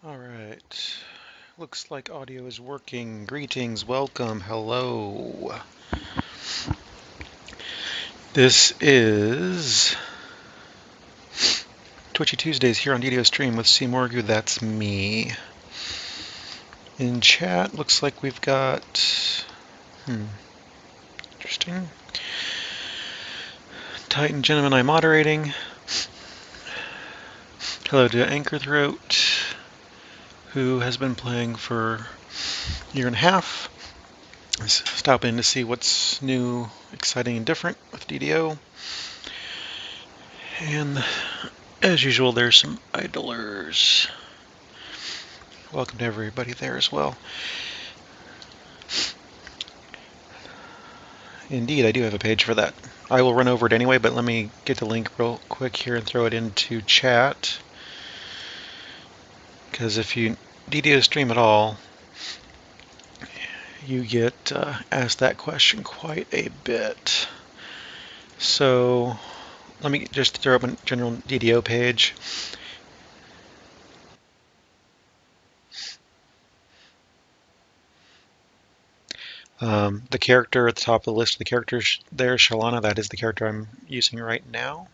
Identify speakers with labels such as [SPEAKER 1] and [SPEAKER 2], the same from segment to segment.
[SPEAKER 1] All right. Looks like audio is working. Greetings, welcome, hello. This is Twitchy Tuesdays here on DDO Stream with C. Morgu. That's me. In chat, looks like we've got. Interesting. Titan Gentleman, I'm moderating. Hello to Anchor Throat, who has been playing for a year and a half. Stop in to see what's new, exciting, and different with DDO. And as usual, there's some idlers. Welcome to everybody there as well. Indeed, I do have a page for that. I will run over it anyway, but let me get the link real quick here and throw it into chat. Because if you DDO stream at all, you get asked that question quite a bit. So let me just throw up a general DDO page. The character at the top of the list of the characters there, Shalana, that is the character I'm using right now.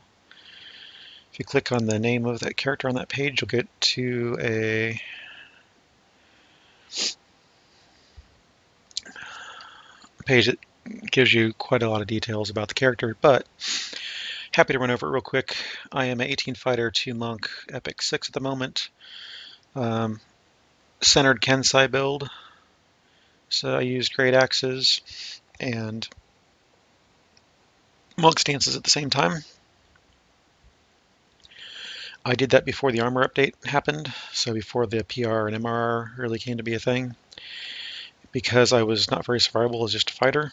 [SPEAKER 1] If you click on the name of that character on that page, you'll get to a page that gives you quite a lot of details about the character, but happy to run over it real quick. I am an 18 fighter, 2 monk, epic 6 at the moment. Centered Kensai build. So I used great axes and monk stances at the same time. I did that before the armor update happened, so before the PR and MRR really came to be a thing, because I was not very survivable as just a fighter.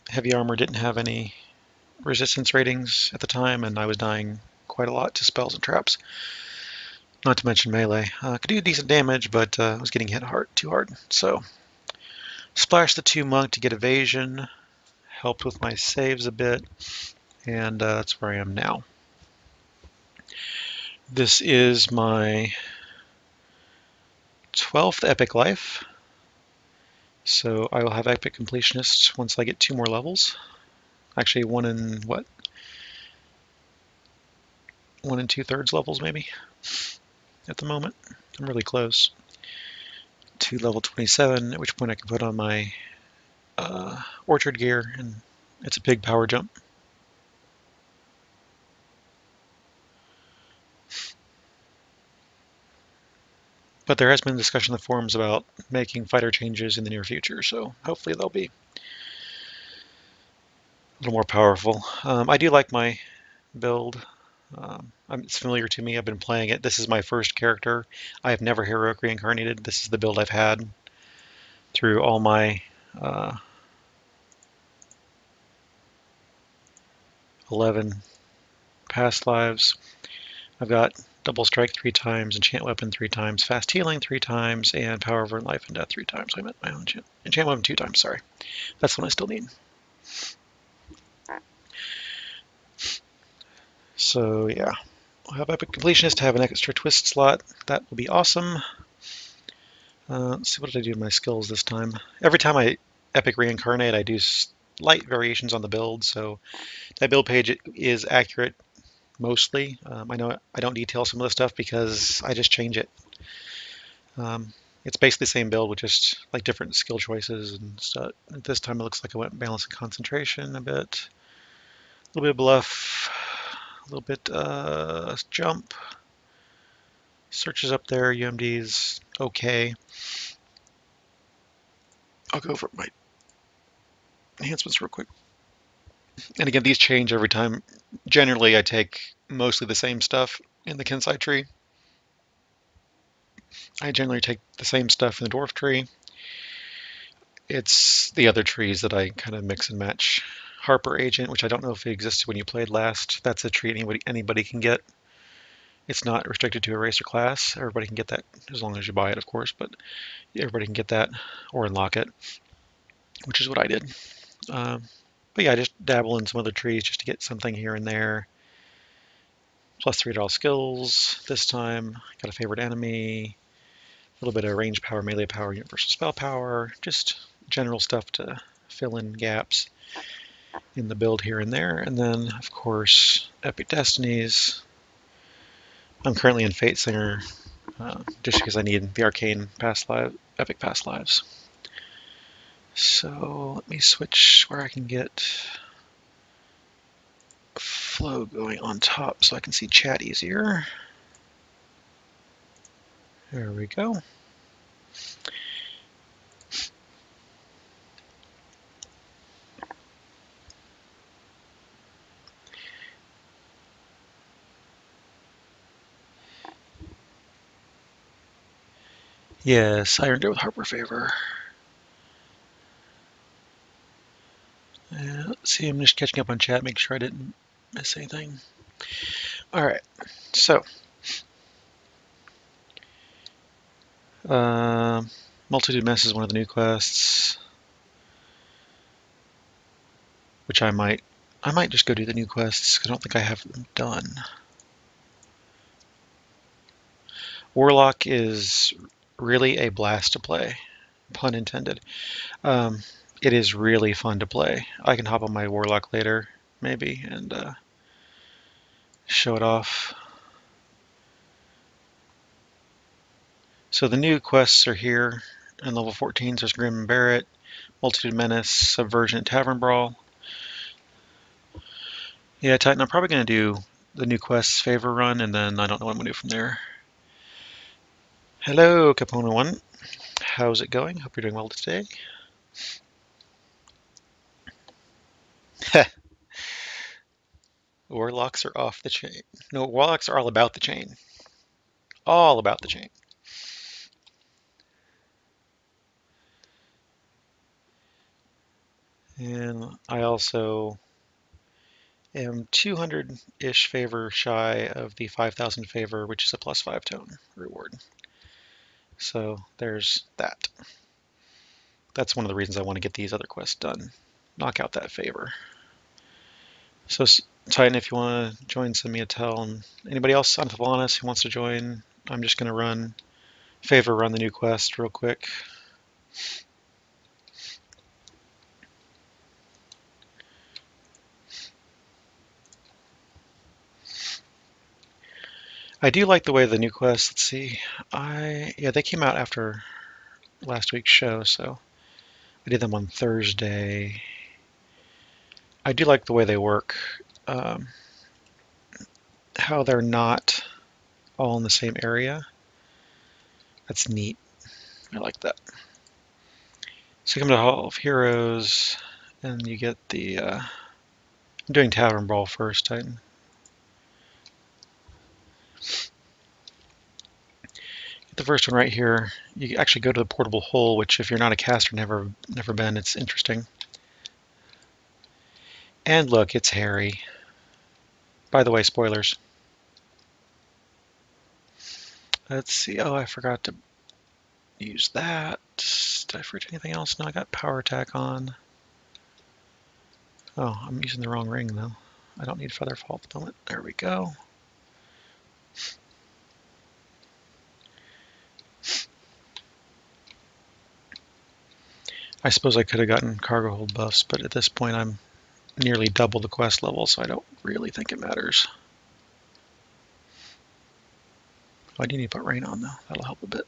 [SPEAKER 1] Heavy armor didn't have any resistance ratings at the time, and I was dying quite a lot to spells and traps. Not to mention melee. Could do decent damage, but I was getting hit too hard. So, splashed the 2 monk to get evasion, helped with my saves a bit, and that's where I am now. This is my 12th epic life, so I will have epic completionist once I get 2 more levels. Actually, 1 and 2/3 levels maybe at the moment. I'm really close to level 27, at which point I can put on my orchard gear, and it's a big power jump. But there has been discussion in the forums about making fighter changes in the near future, so hopefully they'll be a little more powerful. I do like my build. It's familiar to me. I've been playing it. This is my first character. I have never heroic reincarnated. This is the build I've had through all my 11 past lives. I've got double strike 3 times, enchant weapon 3 times, fast healing 3 times, and power over life and death 3 times. I meant my own enchant weapon 2 times, sorry. That's the one I still need. So yeah, I'll have epic completionist to have an extra twist slot. That will be awesome. Let's see, what did I do to my skills this time? Every time I epic reincarnate, I do slight variations on the build, so that build page is accurate mostly. I know I don't detail some of the stuff because I just change it. It's basically the same build with just like different skill choices and stuff. This time it looks like I went balance and concentration a bit. A little bit of bluff, a little bit jump. Searches up there, UMD's okay. I'll go over my enhancements real quick. And again, these change every time. Generally, I take mostly the same stuff in the Kensai tree. I generally take the same stuff in the dwarf tree. It's the other trees that I kind of mix and match. Harper Agent, which I don't know if it existed when you played last. That's a tree anybody can get. It's not restricted to a race or class. Everybody can get that as long as you buy it, of course, but everybody can get that or unlock it, which is what I did. But yeah, I just dabble in some other trees just to get something here and there. +3 to all skills this time. Got a favorite enemy, a little bit of range power, melee power, universal spell power, just general stuff to fill in gaps in the build here and there. And then, of course, Epic Destinies. I'm currently in Fate Singer just because I need the Arcane Epic Past Lives. So let me switch where I can get flow going on top so I can see chat easier. There we go. Yes, I earned it with Harbor Favor. Let's see, I'm just catching up on chat, make sure I didn't miss anything. Alright, so Multitude Mess is one of the new quests, which I might just go do the new quests, because I don't think I have them done. Warlock is really a blast to play, pun intended. It is really fun to play. I can hop on my Warlock later, maybe, and show it off. So the new quests are here. In level 14, there's Grim and Barret, Multitude Menace, Subversion, Tavern Brawl. Yeah, Titan, I'm probably going to do the new quests favor run, and then I don't know what I'm going to do from there. Hello, Capone1. How's it going? Hope you're doing well today. Warlocks are off the chain. No, Warlocks are all about the chain. All about the chain. And I also am 200-ish favor shy of the 5,000 favor, which is a +5 tone reward. So there's that. That's one of the reasons I want to get these other quests done. Knock out that favor. So Titan, if you want to join, send me a tell. And anybody else on Thalanis who wants to join, I'm just going to run the new quest real quick. I do like the way the new quests, let's see, yeah, they came out after last week's show, so I did them on Thursday. I do like the way they work, how they're not all in the same area. That's neat. I like that. So you come to Hall of Heroes, and you get the, I'm doing Tavern Brawl first, Titan. Get the first one right here. You actually go to the portable hole, which if you're not a caster, never been, it's interesting. And look, it's Harry. By the way, spoilers. Let's see. Oh, I forgot to use that. Did I forget anything else? No, I got power attack on. Oh, I'm using the wrong ring, though. I don't need Feather Fall at the moment. There we go. I suppose I could have gotten cargo hold buffs, but at this point I'm nearly double the quest level, so I don't really think it matters. Oh, I do need to put rain on, though. That'll help a bit.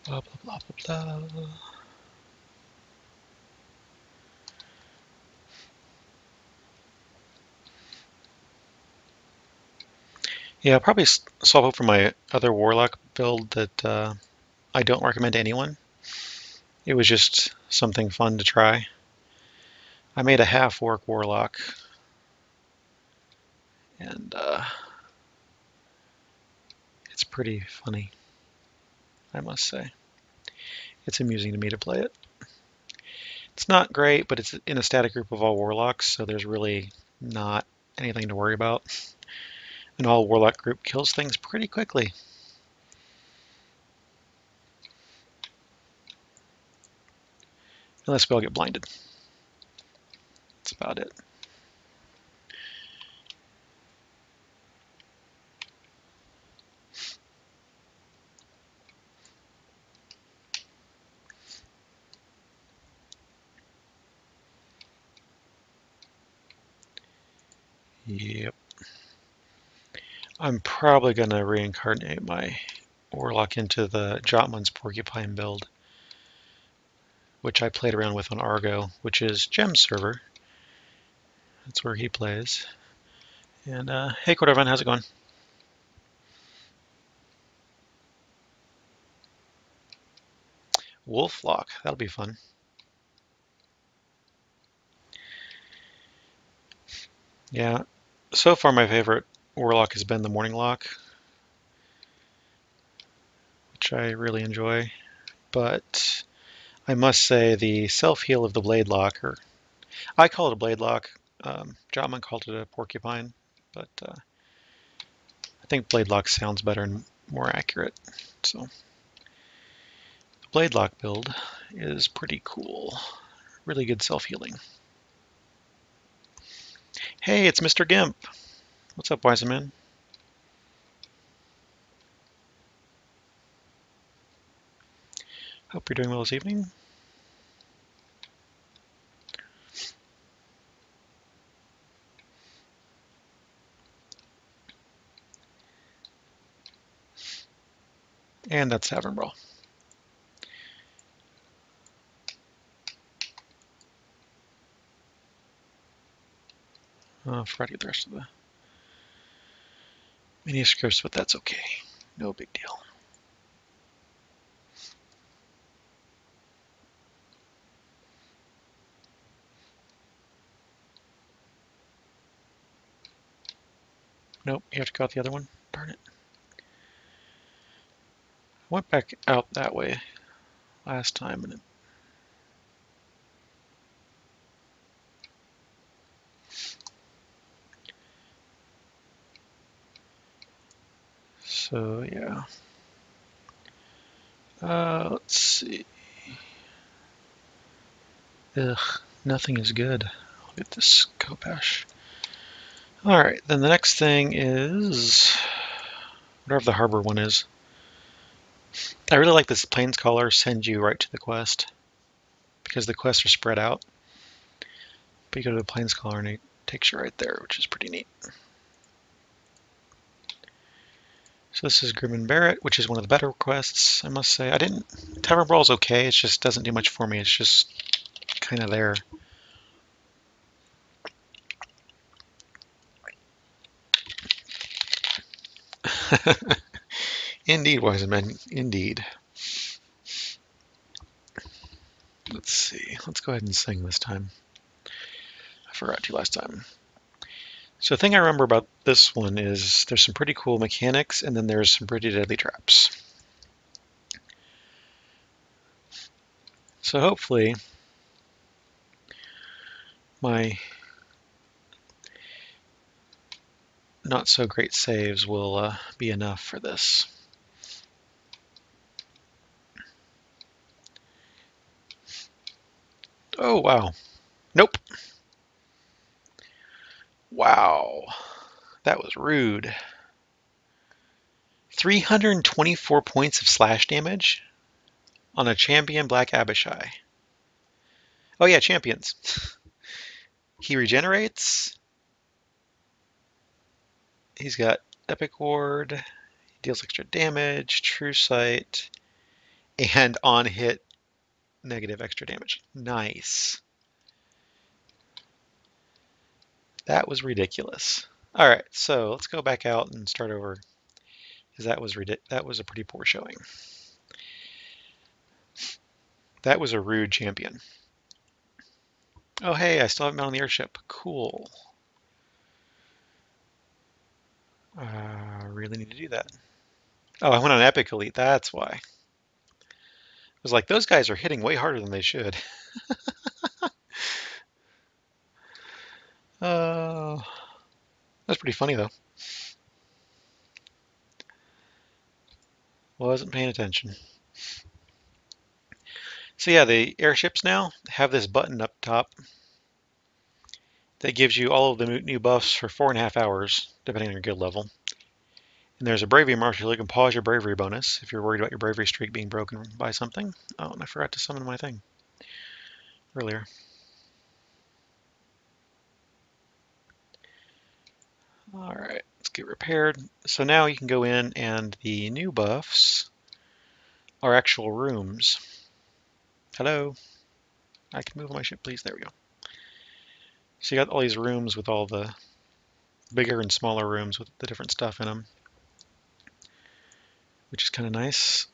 [SPEAKER 1] Blah, blah, blah, blah, blah. Yeah, I'll probably swap over my other Warlock build that I don't recommend to anyone. It was just something fun to try. I made a half-orc Warlock, and it's pretty funny, I must say. It's amusing to me to play it. It's not great, but it's in a static group of all Warlocks, so there's really not anything to worry about. An all Warlock group kills things pretty quickly. Unless we all get blinded. That's about it. Yep. I'm probably going to reincarnate my Warlock into the Jotman's Porcupine build, which I played around with on Argo, which is Gem's server. That's where he plays. And hey, Cordovan, how's it going? Wolflock, that'll be fun. Yeah, so far my favorite Warlock has been the Morning Lock, which I really enjoy. But I must say the self-heal of the Blade Lock, or I call it a Blade Lock. Jotman called it a Porcupine, but I think Blade Lock sounds better and more accurate. So the Blade Lock build is pretty cool. Really good self-healing. Hey, it's Mr. Gimp. What's up, Wiseman? Hope you're doing well this evening. And that's Tavern Brawl. I forgot to get the rest of the manuscripts, but that's okay. No big deal. Nope, you have to go out the other one. Darn it. I went back out that way last time, and so yeah. Let's see. Ugh, nothing is good. I'll get this Kopesh. Alright, then the next thing is whatever the harbor one is. I really like this Planescaller sends you right to the quest, because the quests are spread out. But you go to the Planescaller and it takes you right there, which is pretty neat. So this is Grim and Barrett, which is one of the better quests, I must say. Tavern Brawl's okay, it just doesn't do much for me. It's just kind of there. Indeed, Wiseman, indeed. Let's see. Let's go ahead and sing this time. I forgot to last time. So the thing I remember about this one is there's some pretty cool mechanics, and then there's some pretty deadly traps. So hopefully my not so great saves will be enough for this. Oh, wow. Nope. Wow. That was rude. 324 points of slash damage on a champion Black Abishai. Oh yeah, champions. He regenerates. He's got Epic Ward. He deals extra damage, True Sight, and on hit negative extra damage. Nice. That was ridiculous. All right, so let's go back out and start over, because that was a pretty poor showing. That was a rude champion. Oh hey, I still haven't been on the airship. Cool. Really need to do that. Oh, I went on Epic Elite. That's why. I was like, those guys are hitting way harder than they should. That's pretty funny though. Wasn't paying attention. So yeah, the airships now have this button up top that gives you all of the new buffs for 4.5 hours, depending on your guild level. And there's a bravery marshal. You can pause your bravery bonus if you're worried about your bravery streak being broken by something. Oh, and I forgot to summon my thing earlier. All right, let's get repaired. So now you can go in, and the new buffs are actual rooms. Hello, I can move on my ship, please. There we go. So you got all these rooms with all the bigger and smaller rooms with the different stuff in them, which is kind of nice.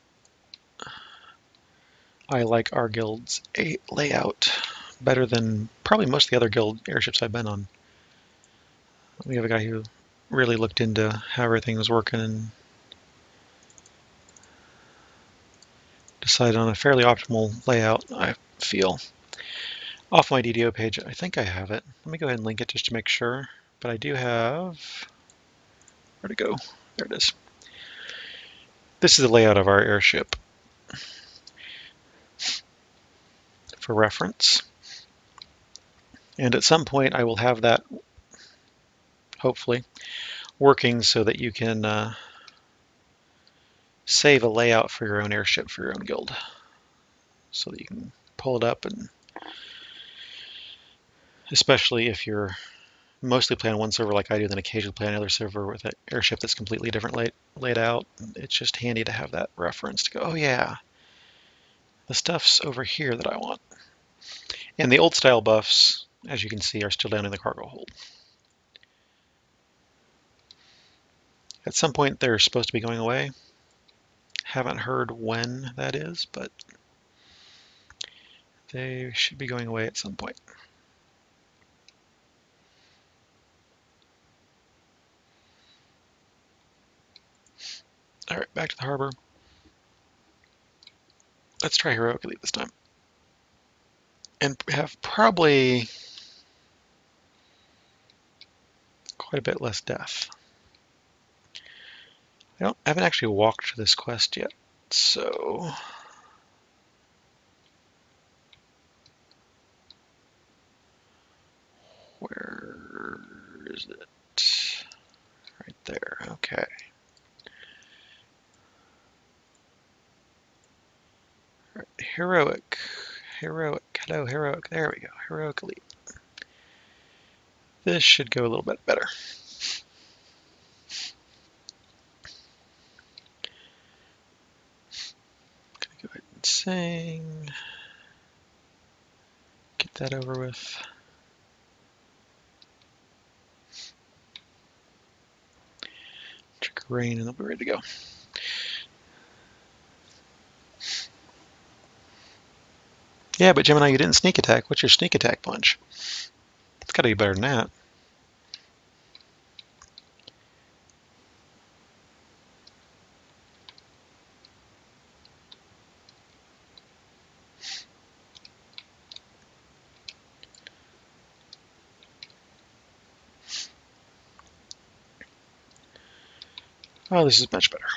[SPEAKER 1] I like our guild's layout better than probably most of the other guild airships I've been on. We have a guy who really looked into how everything was working and decided on a fairly optimal layout, I feel. Off my DDO page, I think I have it. Let me go ahead and link it just to make sure. But I do have... Where'd it go? There it is. This is the layout of our airship for reference. And at some point I will have that, hopefully, working so that you can save a layout for your own airship for your own guild. So that you can pull it up, and especially if you're mostly play on one server like I do, then occasionally play on another server with an airship that's completely different laid out. It's just handy to have that reference to go, oh yeah, the stuff's over here that I want. And the old style buffs, as you can see, are still down in the cargo hold. At some point they're supposed to be going away. Haven't heard when that is, but they should be going away at some point. All right, back to the harbor. Let's try Heroic Elite this time. And have probably quite a bit less death. I haven't actually walked this quest yet, so where is it? Right there, okay. Right. Heroic, hello, Heroic, there we go, Heroic Elite. This should go a little bit better. Gonna go ahead and sing, get that over with. Trigger rain and they'll be ready to go. Yeah, but Gemini, you didn't sneak attack. What's your sneak attack punch? It's gotta be better than that. Oh, this is much better.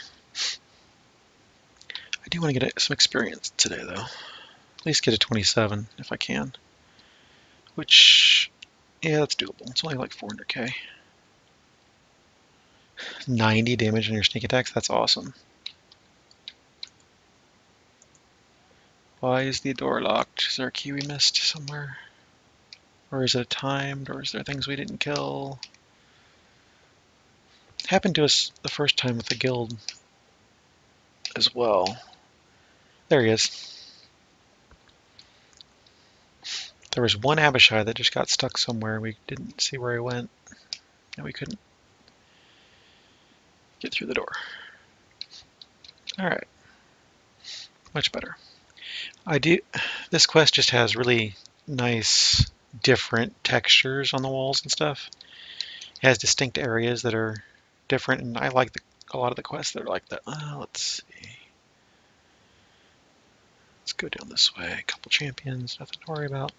[SPEAKER 1] I do want to get some experience today, though. At least get a 27 if I can. Which, yeah, that's doable. It's only like 400k. 90 damage on your sneak attacks? That's awesome. Why is the door locked? Is there a key we missed somewhere? Or is it timed? Or is there things we didn't kill? It happened to us the first time with the guild as well. There he is. There was one Abishai that just got stuck somewhere. We didn't see where he went, and we couldn't get through the door. Alright. Much better. This quest just has really nice, different textures on the walls and stuff. It has distinct areas that are different, and I like a lot of the quests that are like that. Let's see. Let's go down this way. A couple champions, nothing to worry about.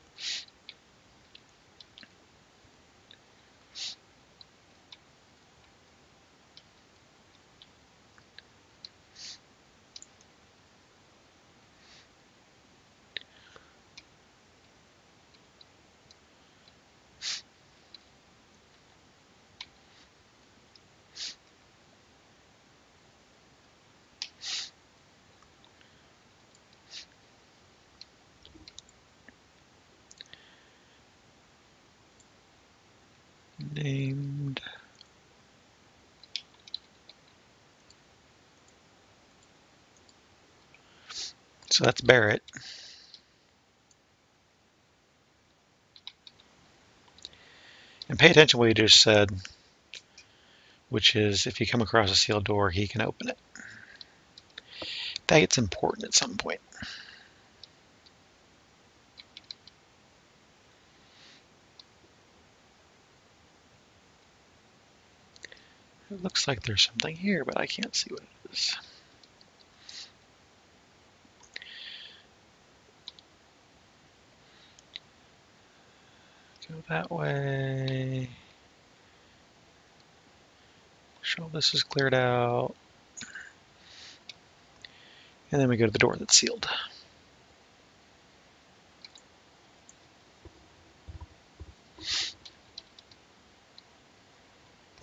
[SPEAKER 1] named. So that's Barrett. And pay attention to what he just said, which is if you come across a sealed door, he can open it. That gets important at some point. It looks like there's something here, but I can't see what it is. Go that way. Sure, this is cleared out. And then we go to the door that's sealed.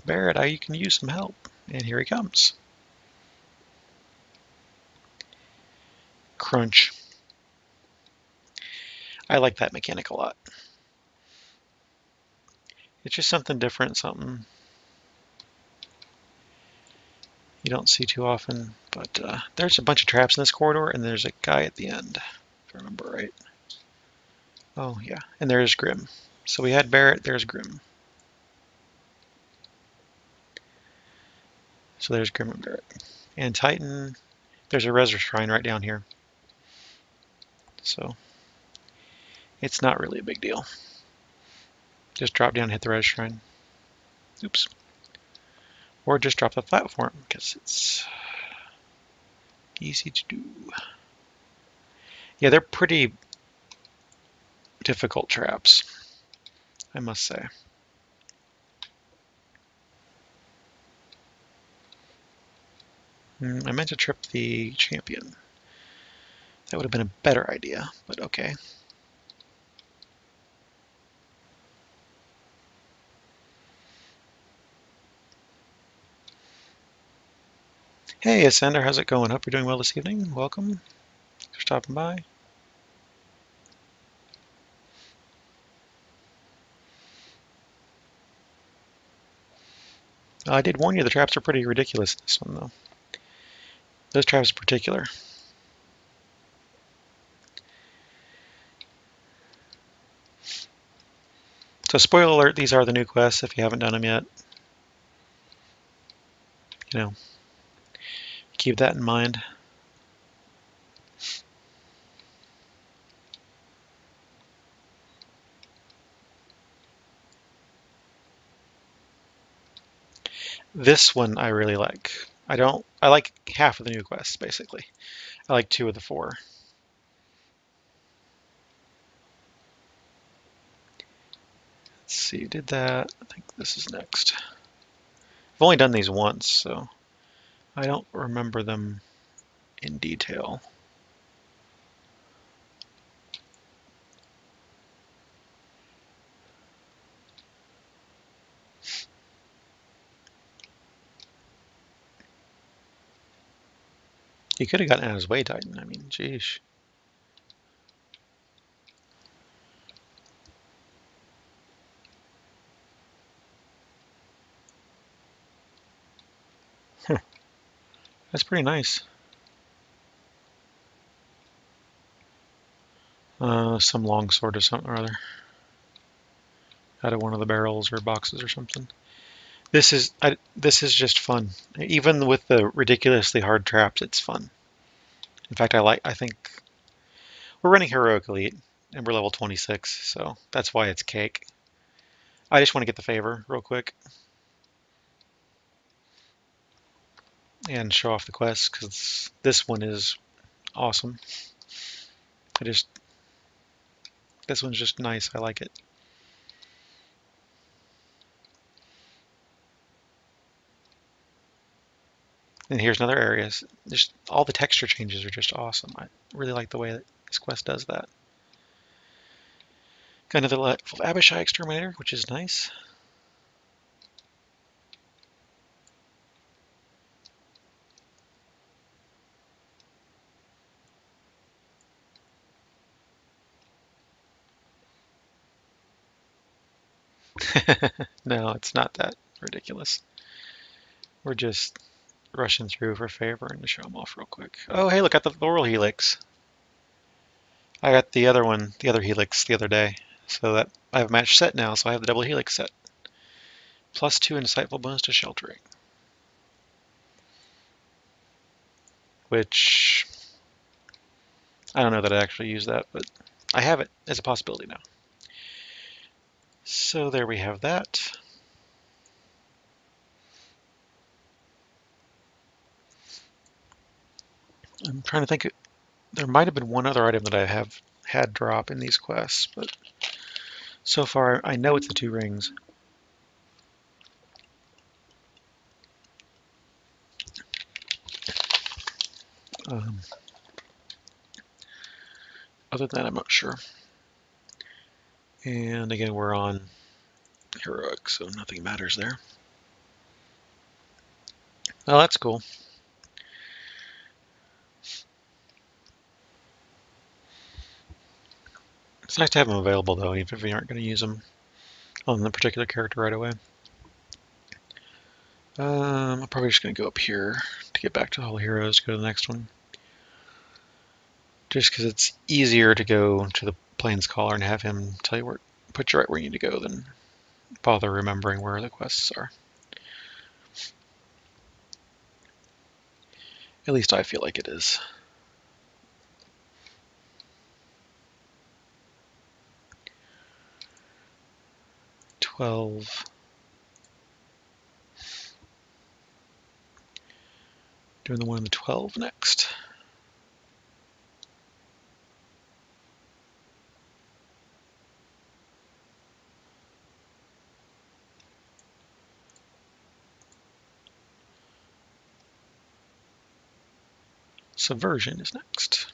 [SPEAKER 1] Barrett, you can use some help. And here he comes. Crunch. I like that mechanic a lot. It's just something different, something you don't see too often. But there's a bunch of traps in this corridor, and there's a guy at the end, if I remember right. Oh, yeah. And there's Grim. So we had Barrett, there's Grim. So there's Grim and Barrett. And Titan, there's a Reser Shrine right down here. So it's not really a big deal. Just drop down and hit the Res Shrine. Oops. Or just drop the platform, because it's easy to do. Yeah, they're pretty difficult traps, I must say. I meant to trip the champion. That would have been a better idea, but okay. Hey, Ascender, how's it going? Hope you're doing well this evening. Welcome. Thanks for stopping by. I did warn you the traps are pretty ridiculous in this one, though. Those traps in particular. So spoiler alert, these are the new quests if you haven't done them yet. You know, keep that in mind. This one I really like. I like half of the new quests, basically. I like 2 of the 4. Let's see, did that. I think this is next. I've only done these once, so I don't remember them in detail. He could have gotten out of his way, Titan. I mean, jeez. That's pretty nice. Some long sword or something or other. Out of one of the barrels or boxes or something. This is just fun. Even with the ridiculously hard traps, it's fun. In fact, I think we're running Heroic Elite and we're level 26, so that's why it's cake. I just want to get the favor real quick and show off the quest because this one is awesome. This one's just nice. I like it. And here's another area. Just all the texture changes are just awesome. I really like the way that this quest does that. Got another level of Abishai Exterminator, which is nice. No, it's not that ridiculous. We're just rushing through for favor and to show them off real quick. Oh, hey, look at the Laurel Helix. I got the other one, the other Helix, the other day. So that I have a match set now, so I have the double Helix set. +2 insightful bonus to sheltering. Which, I don't know that I actually use that, but I have it as a possibility now. So there we have that. I'm trying to think, there might have been one other item that I have had drop in these quests, but so far I know it's the 2 rings. Um, other than that, I'm not sure. And again, we're on heroic, so nothing matters there. Oh, that's cool. It's nice to have them available, though, even if we aren't going to use them on the particular character right away. I'm probably just going to go up here to get back to all heroes, go to the next one. Just because it's easier to go to the Planescaller and have him tell you where, put you right where you need to go than bother remembering where the quests are. At least I feel like it is. Doing the one in the 12 next. Subversion is next.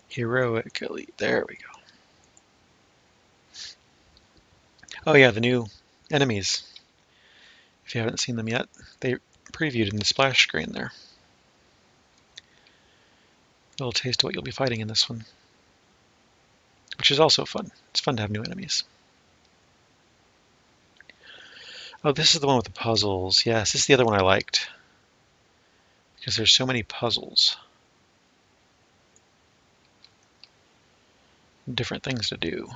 [SPEAKER 1] Heroic Elite. There we go. Oh yeah, the new enemies. If you haven't seen them yet, they previewed in the splash screen there. A little taste of what you'll be fighting in this one, which is also fun. It's fun to have new enemies. Oh, this is the one with the puzzles. Yes, this is the other one I liked, because there's so many puzzles. Different things to do.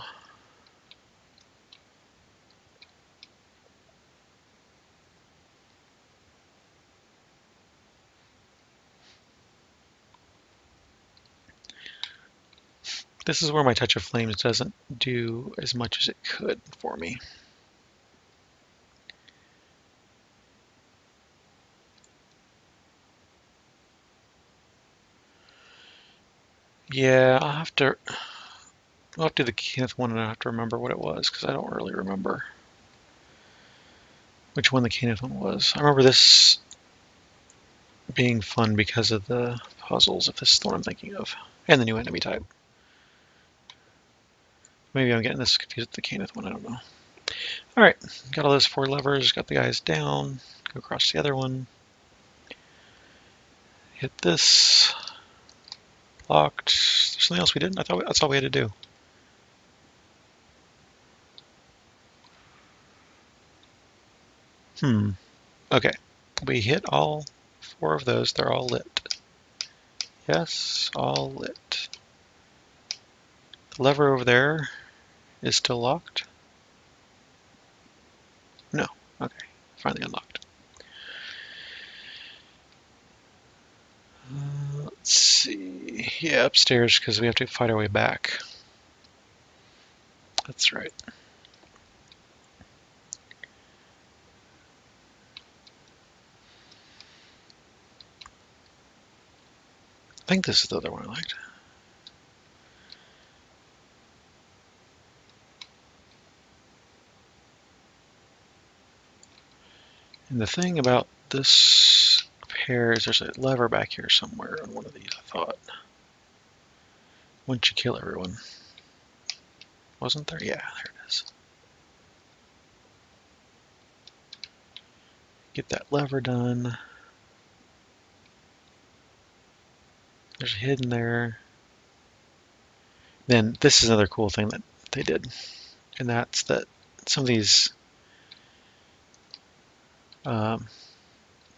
[SPEAKER 1] This is where my Touch of Flames doesn't do as much as it could for me. Yeah, I'll have to do the Kenneth one and I have to remember what it was, because I don't really remember which one the Kenneth one was. I remember this being fun because of the puzzles, if this is the one I'm thinking of, and the new enemy type. Maybe I'm getting this confused with the Kenneth one, I don't know. Alright, got all those 4 levers, got the guys down, go across the other one, hit this, locked. There's something else we didn't? I thought that's all we had to do. Okay, we hit all 4 of those, they're all lit. Yes, all lit. The lever over there is still locked? No, okay, finally unlocked. Let's see, yeah, upstairs because we have to fight our way back. That's right. I think this is the other one I liked. And the thing about this pair is there's a lever back here somewhere on one of these, I thought. Once you kill everyone. Wasn't there? Yeah, there it is. Get that lever done. There's a hidden there. Then this is another cool thing that they did. And that's that some of these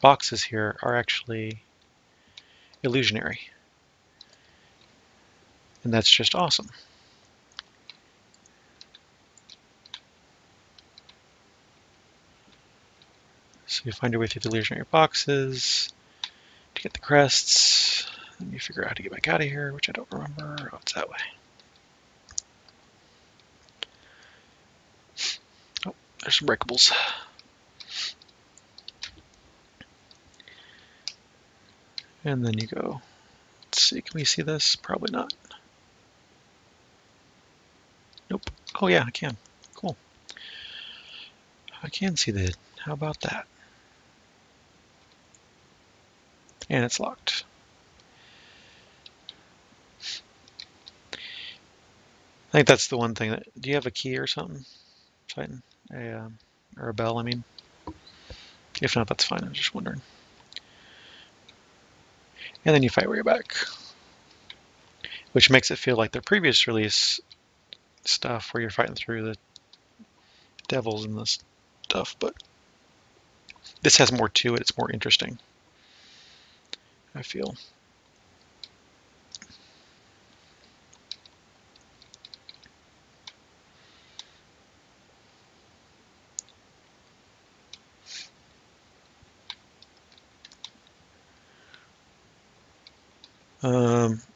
[SPEAKER 1] boxes here are actually illusionary. And that's just awesome. So you find your way through the illusionary boxes to get the crests, and you figure out how to get back out of here, which I don't remember. Oh, it's that way. Oh, there's some breakables. And then you go, let's see, can we see this? Probably not. Nope. Oh yeah, I can. Cool. I can see the, how about that? And it's locked. I think that's the one thing that, do you have a key or something, Titan? Or a bell, I mean? If not, that's fine, I'm just wondering. And then you fight your way back, which makes it feel like the previous release stuff where you're fighting through the devils and this stuff, but this has more to it. It's more interesting, I feel.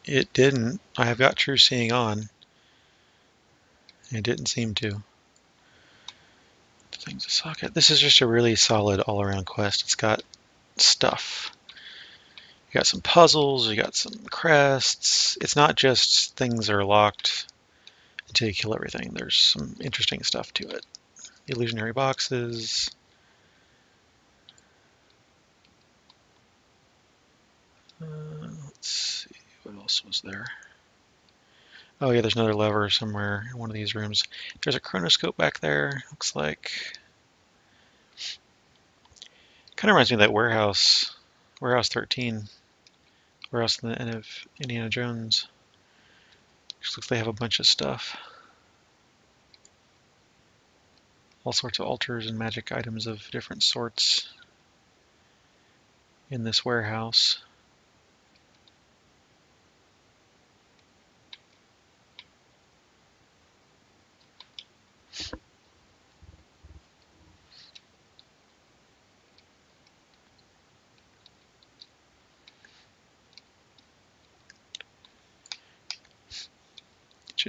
[SPEAKER 1] It didn't. I have got True Seeing on. It didn't seem to. Things to socket. This is just a really solid all-around quest. It's got stuff. You got some puzzles, you got some crests. It's not just things are locked until you kill everything. There's some interesting stuff to it. Illusionary boxes. Let's see, what else was there? Oh yeah, there's another lever somewhere in one of these rooms. There's a chronoscope back there, looks like. Kind of reminds me of that warehouse, Warehouse 13, Warehouse in the end of Indiana Jones. Just looks like they have a bunch of stuff. All sorts of altars and magic items of different sorts in this warehouse.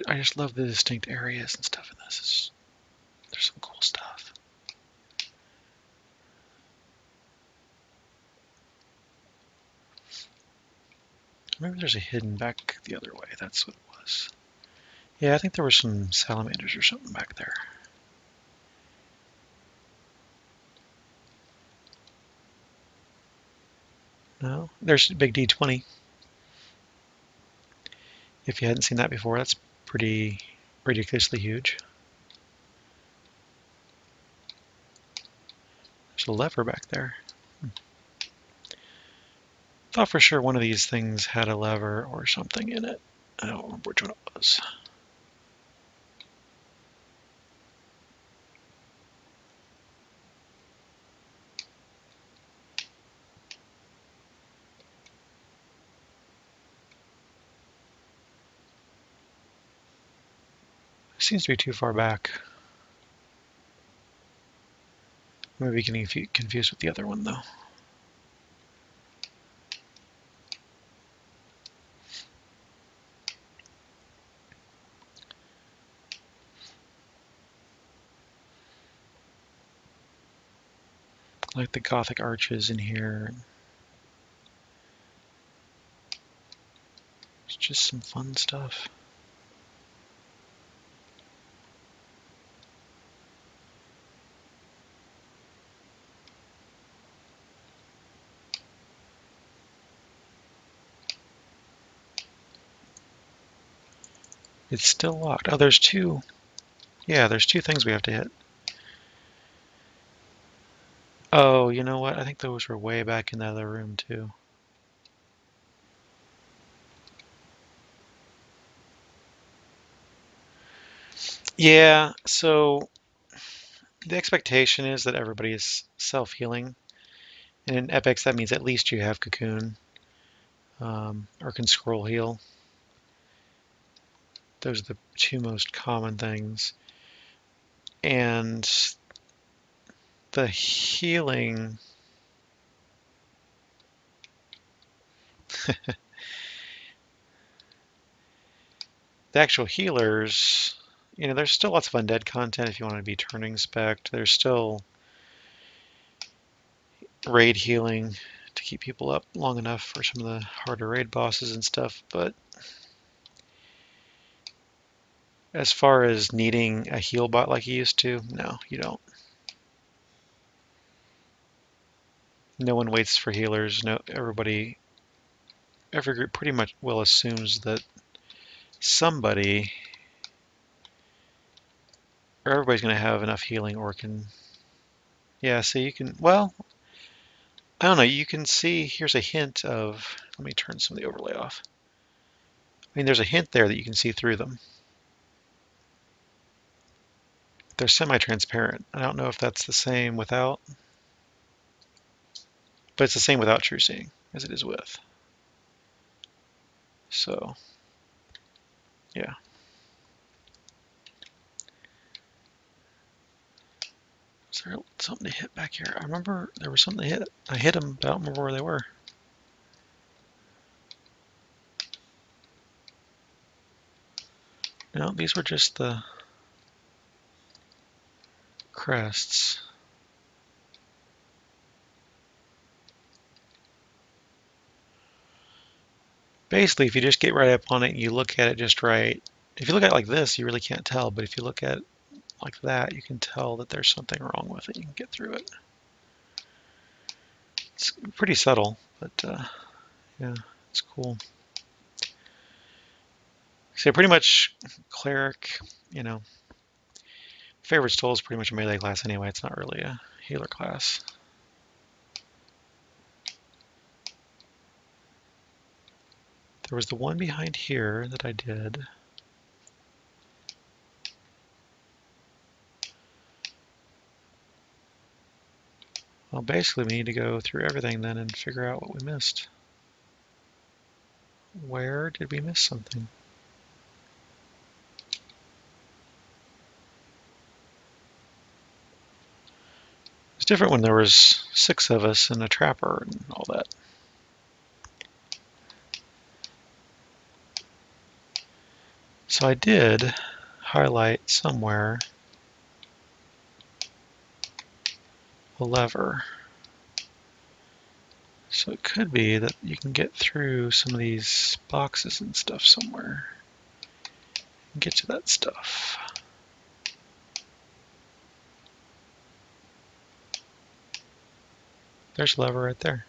[SPEAKER 1] I just love the distinct areas and stuff in this. There's some cool stuff. Maybe there's a hidden back the other way. That's what it was. Yeah, I think there were some salamanders or something back there. No? There's Big D20. If you hadn't seen that before, that's pretty ridiculously huge. There's a lever back there. Thought for sure one of these things had a lever or something in it. I don't remember which one it was. It seems to be too far back. Maybe getting confused with the other one though. I like the Gothic arches in here. It's just some fun stuff. It's still locked. Oh, there's two. Yeah, there's two things we have to hit. Oh, you know what? I think those were way back in the other room too. Yeah, so The expectation is that everybody is self-healing. And in epics, that means at least you have cocoon or can scroll heal. Those are the two most common things. And the healing, the actual healers, there's still lots of undead content if you want to be turning spec. There's still raid healing to keep people up long enough for some of the harder raid bosses and stuff, but as far as needing a heal bot like you used to, no, you don't. No one waits for healers. No, every group pretty much well assumes that somebody or everybody's going to have enough healing or can, yeah, so you can, well, I don't know, you can see, here's a hint of, let me turn some of the overlay off. I mean, there's a hint there that you can see through them. They're semi-transparent. I don't know if that's the same without, but it's the same without true seeing as it is with. So, yeah. Is there something to hit back here? I remember there was something to hit. I hit them, but I don't remember where they were. No, these were just the crests. Basically, if you just get right up on it and you look at it just right, if you look at it like this, you really can't tell, but if you look at it like that, you can tell that there's something wrong with it. You can get through it. It's pretty subtle, but yeah, it's cool. So pretty much cleric, favorite soul is pretty much a melee class anyway. It's not really a healer class. There was the one behind here that I did. Well, basically we need to go through everything then and figure out what we missed. Where did we miss something? It's different when there was 6 of us and a trapper and all that. So I did highlight somewhere a lever. So it could be that you can get through some of these boxes and stuff somewhere and get to that stuff. There's a lever right there.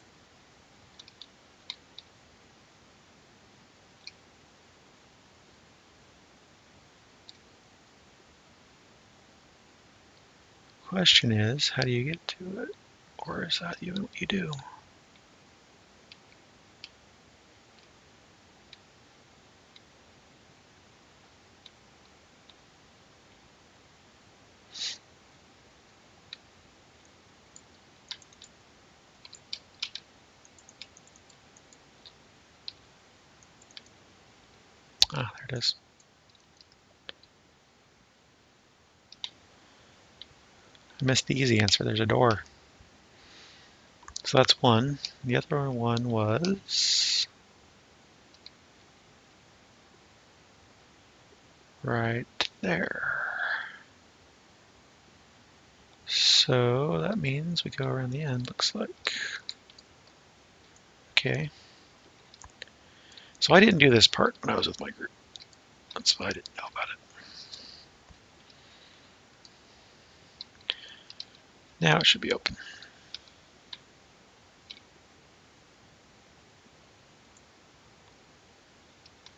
[SPEAKER 1] Question is, how do you get to it? Or is that even what you do? Ah, there it is. I missed the easy answer. There's a door. So that's one. The other one was right there. So that means we go around the end, looks like. Okay. So I didn't do this part when I was with my group. That's why I didn't know about it. Now it should be open.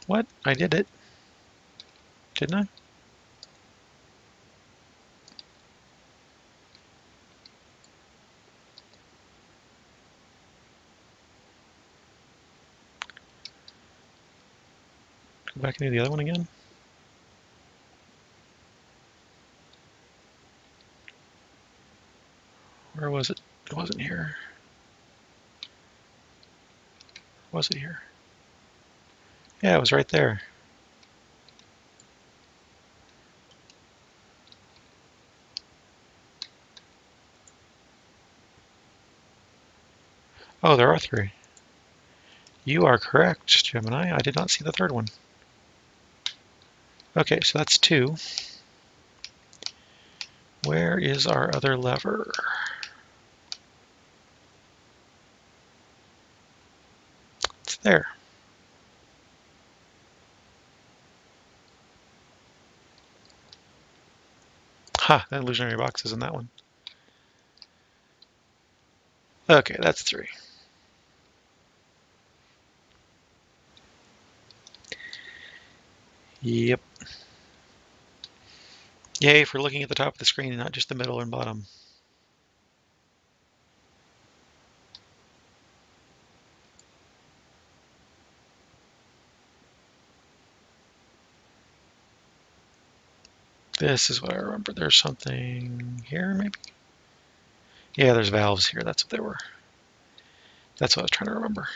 [SPEAKER 1] What? I did it. Didn't I? Go back into the other one again. Where was it? It wasn't here. Was it here? Yeah, it was right there. Oh, there are three. You are correct, Gemini. I did not see the third one. Okay, so that's two. Where is our other lever? It's there. Ha, that illusionary box is in that one. Okay, that's three. Yep. Yay for looking at the top of the screen and not just the middle and bottom. This is what I remember. There's something here, maybe? Yeah, there's valves here. That's what they were. That's what I was trying to remember.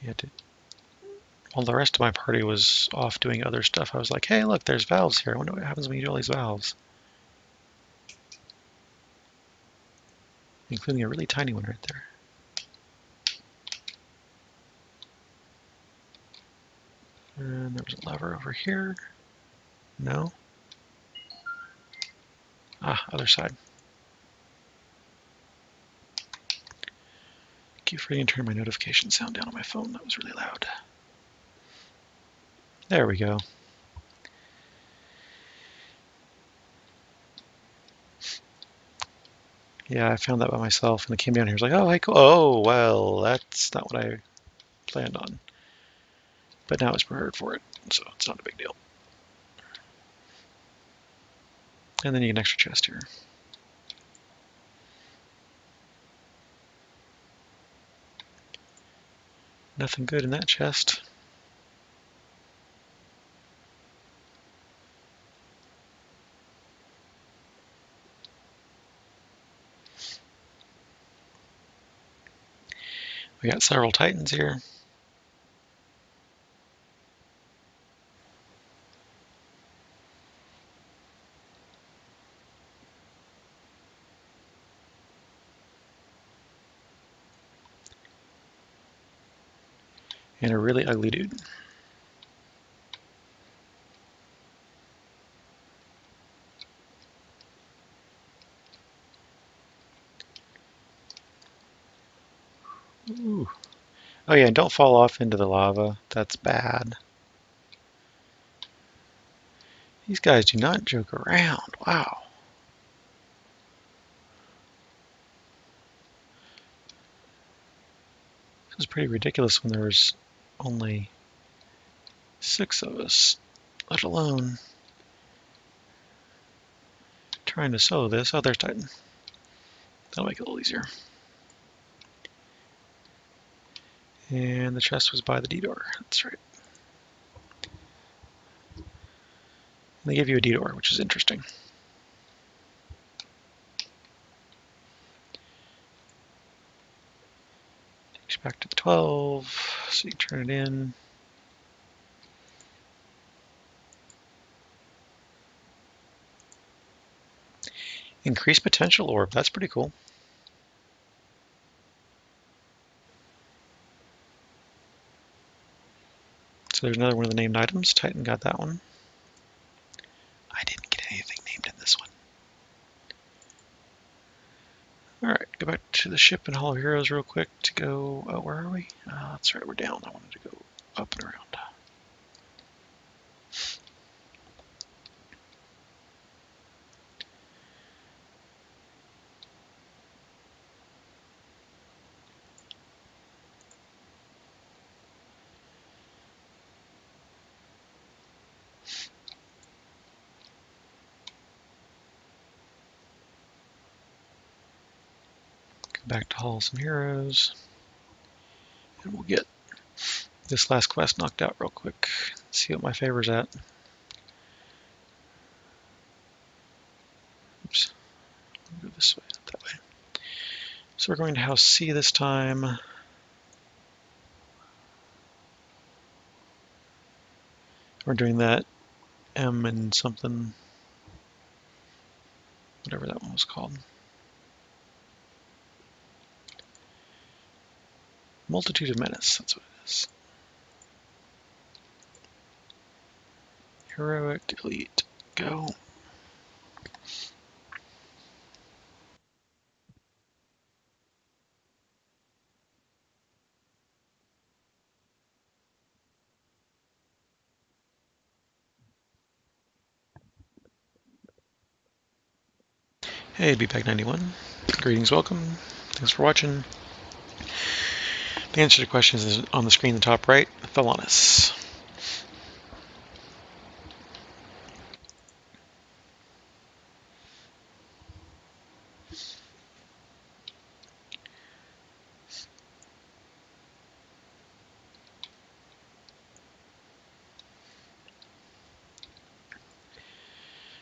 [SPEAKER 1] Yeah, while the rest of my party was off doing other stuff, I was like, hey, look, there's valves here. I wonder what happens when you do all these valves. Including a really tiny one right there. And there was a lever over here. No. Ah, other side. Keep forgetting to turn my notification sound down on my phone. That was really loud. There we go. Yeah, I found that by myself, and I came down here. I was like, oh, hey, cool. Oh, well, that's not what I planned on. But now it's prepared for it, so it's not a big deal. And then you get an extra chest here. Nothing good in that chest. We got several titans here. And a really ugly dude. Ooh. Oh yeah, and don't fall off into the lava. That's bad. These guys do not joke around. Wow. This is pretty ridiculous when there was only 6 of us, let alone trying to solo this. Oh, there's Titan. That'll make it a little easier. And the chest was by the D door. That's right. And they give you a D door, which is interesting. Takes you back to the 12, so you turn it in. Increased potential orb. That's pretty cool. So there's another one of the named items. Titan got that one. I didn't get anything named in this one. Alright, go back to the ship and Hall of Heroes real quick to go... Oh, where are we? That's right, we're down. I wanted to go up and around. Go back to Halls and Heroes. And we'll get this last quest knocked out real quick. See what my favor's at. Oops. I'll go this way, not that way. So we're going to house C this time. We're doing that M and something, whatever that one was called. Multitude of Menace, that's what it is. Heroic Elite, go. Hey, BPAC91. Greetings, welcome. Thanks for watching. The answer to questions is on the screen in the top right, Thelonous.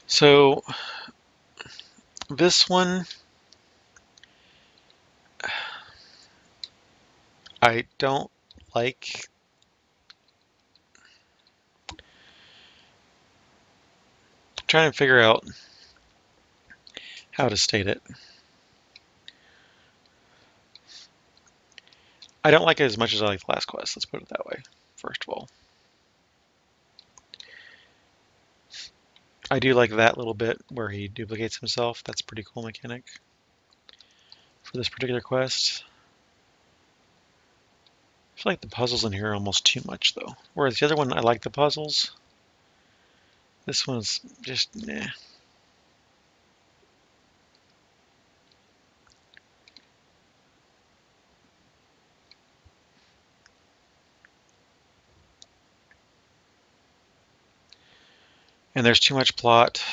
[SPEAKER 1] So this one, I don't like. I'm trying to figure out how to state it. I don't like it as much as I like the last quest, let's put it that way, first of all. I do like that little bit where he duplicates himself. That's a pretty cool mechanic for this particular quest. I feel like the puzzles in here are almost too much though. Whereas the other one, I like the puzzles. This one's just, nah. And there's too much plot.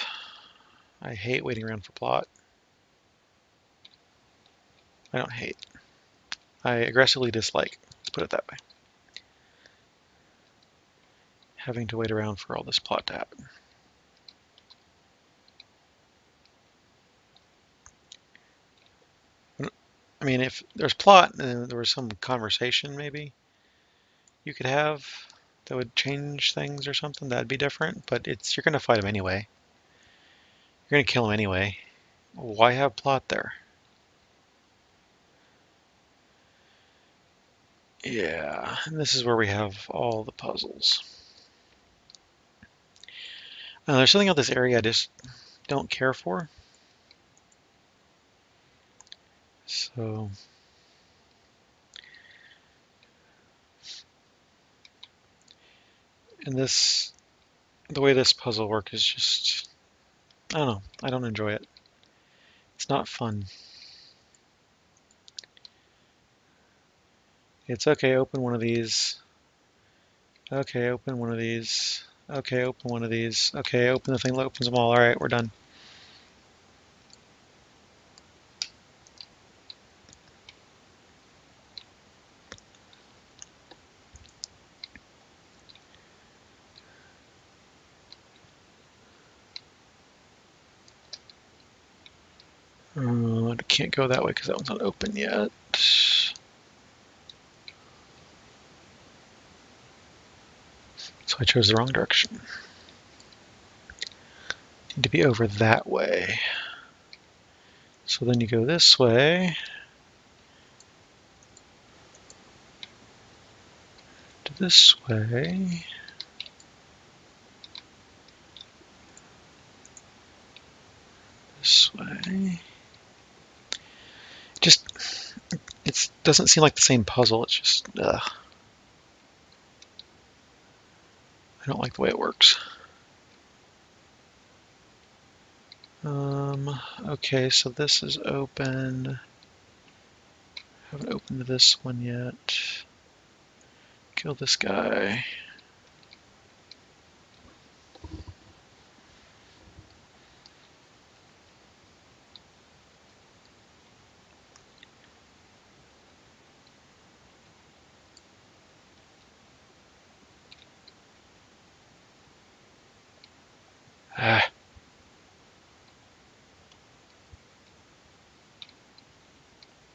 [SPEAKER 1] I hate waiting around for plot. I don't hate. I aggressively dislike, let's put it that way. Having to wait around for all this plot to happen. I mean, if there's plot and there was some conversation maybe you could have that would change things or something, that'd be different, but you're going to fight him anyway. You're going to kill him anyway. Why have plot there? Yeah, and this is where we have all the puzzles. There's something about this area I just don't care for. So, and this, the way this puzzle works is just, I don't know, I don't enjoy it. It's not fun. It's okay, open one of these. Okay, open one of these. Okay, open one of these. Okay, open the thing that opens them all. All right, we're done. I can't go that way because that one's not open yet. So I chose the wrong direction. Need to be over that way. So then you go this way. To this way. This way. Just, it doesn't seem like the same puzzle. It's just, I don't like the way it works. Okay, so this is open. Haven't opened this one yet. Kill this guy.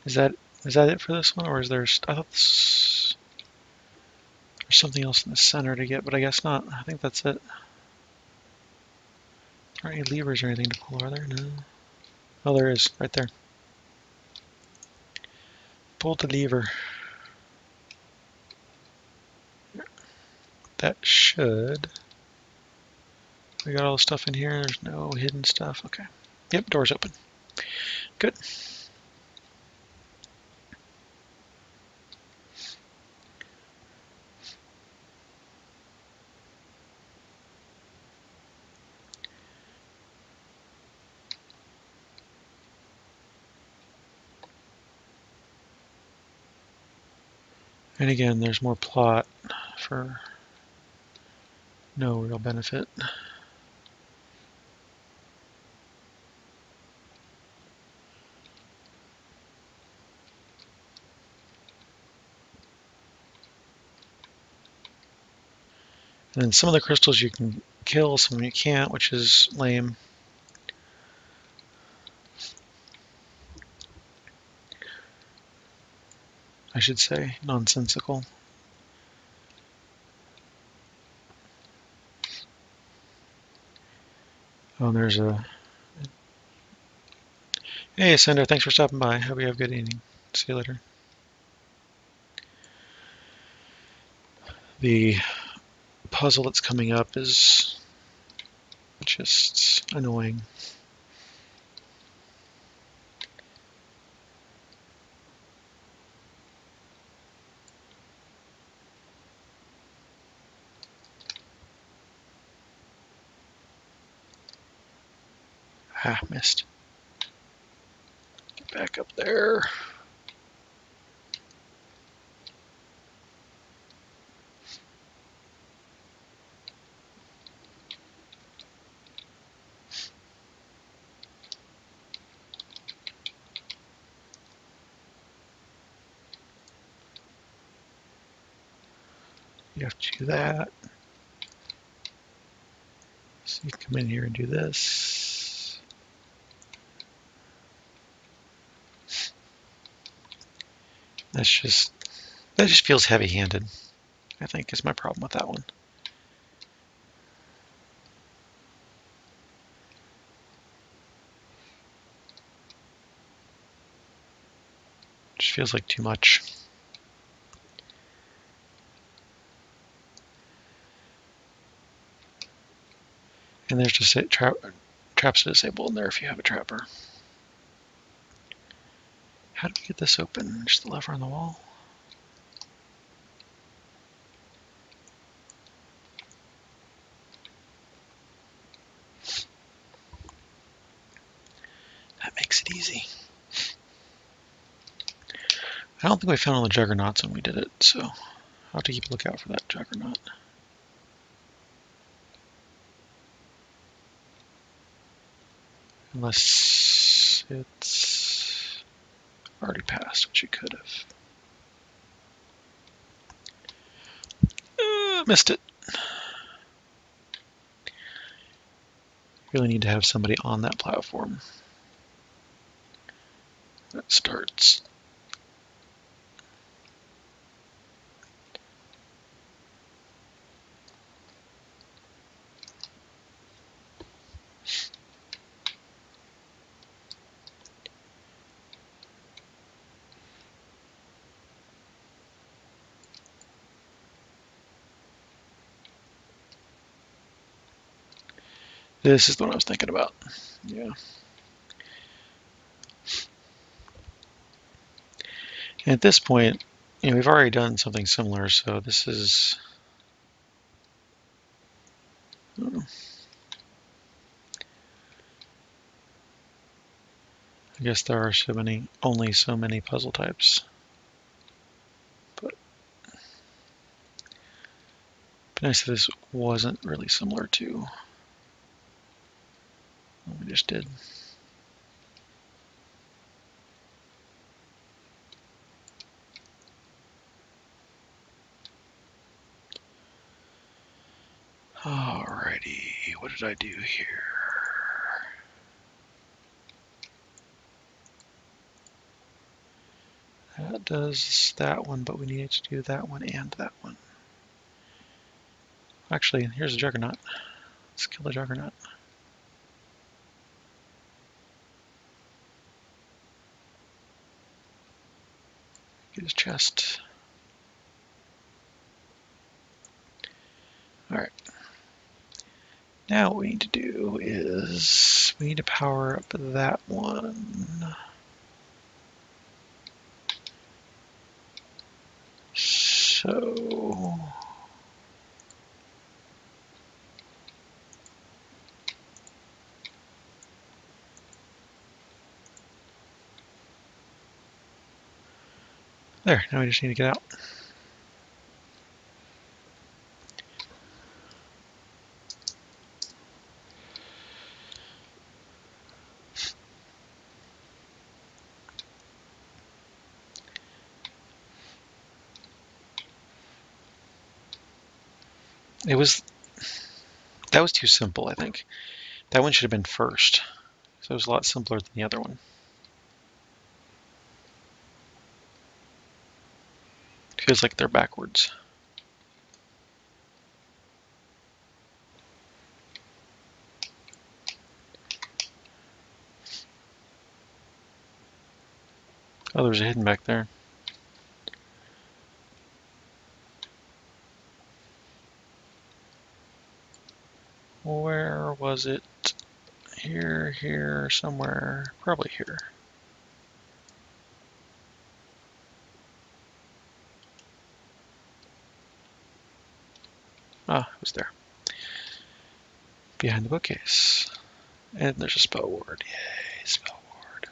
[SPEAKER 1] Is that it for this one, or is there? I thought there's something else in the center to get, but I guess not. I think that's it. Aren't any levers or anything to pull, are there? No. Oh, there is, right there. Pull the lever. That should. We got all the stuff in here. There's no hidden stuff. Okay. Yep, door's open. Good. And again, there's more plot for no real benefit. And then some of the crystals you can kill, some you can't, which is lame. I should say, nonsensical. Oh, there's a... Hey, Sender, thanks for stopping by. Hope you have a good evening. See you later. The puzzle that's coming up is just annoying. Ah, missed. Get back up there. You have to do that. So you come in here and do this. That just feels heavy-handed, I think, is my problem with that one. Just feels like too much. And there's just traps to disable in there if you have a trapper. How do we get this open? Just the lever on the wall? That makes it easy. I don't think we found all the juggernauts when we did it, so I'll have to keep a lookout for that juggernaut. Unless it's already passed, which it could have. Missed it. Really need to have somebody on that platform. That starts. This is the one I was thinking about. Yeah. And at this point, we've already done something similar, so this is... I guess there are only so many puzzle types. But it'd be nice if this wasn't really similar to what we just did. Alrighty, what did I do here? that does that one, but we need to do that one and that one. Actually, here's a Juggernaut. Let's kill the Juggernaut. Get his chest. Alright. Now what we need to do is we need to power up that one. So there, now we just need to get out. That was too simple, I think. That one should have been first. So it was a lot simpler than the other one. Feels like they're backwards. Oh, there's a hidden back there. Where was it? Here, somewhere. Probably here. Ah, it was there. Behind the bookcase. And there's a spell ward. Yay, spell ward.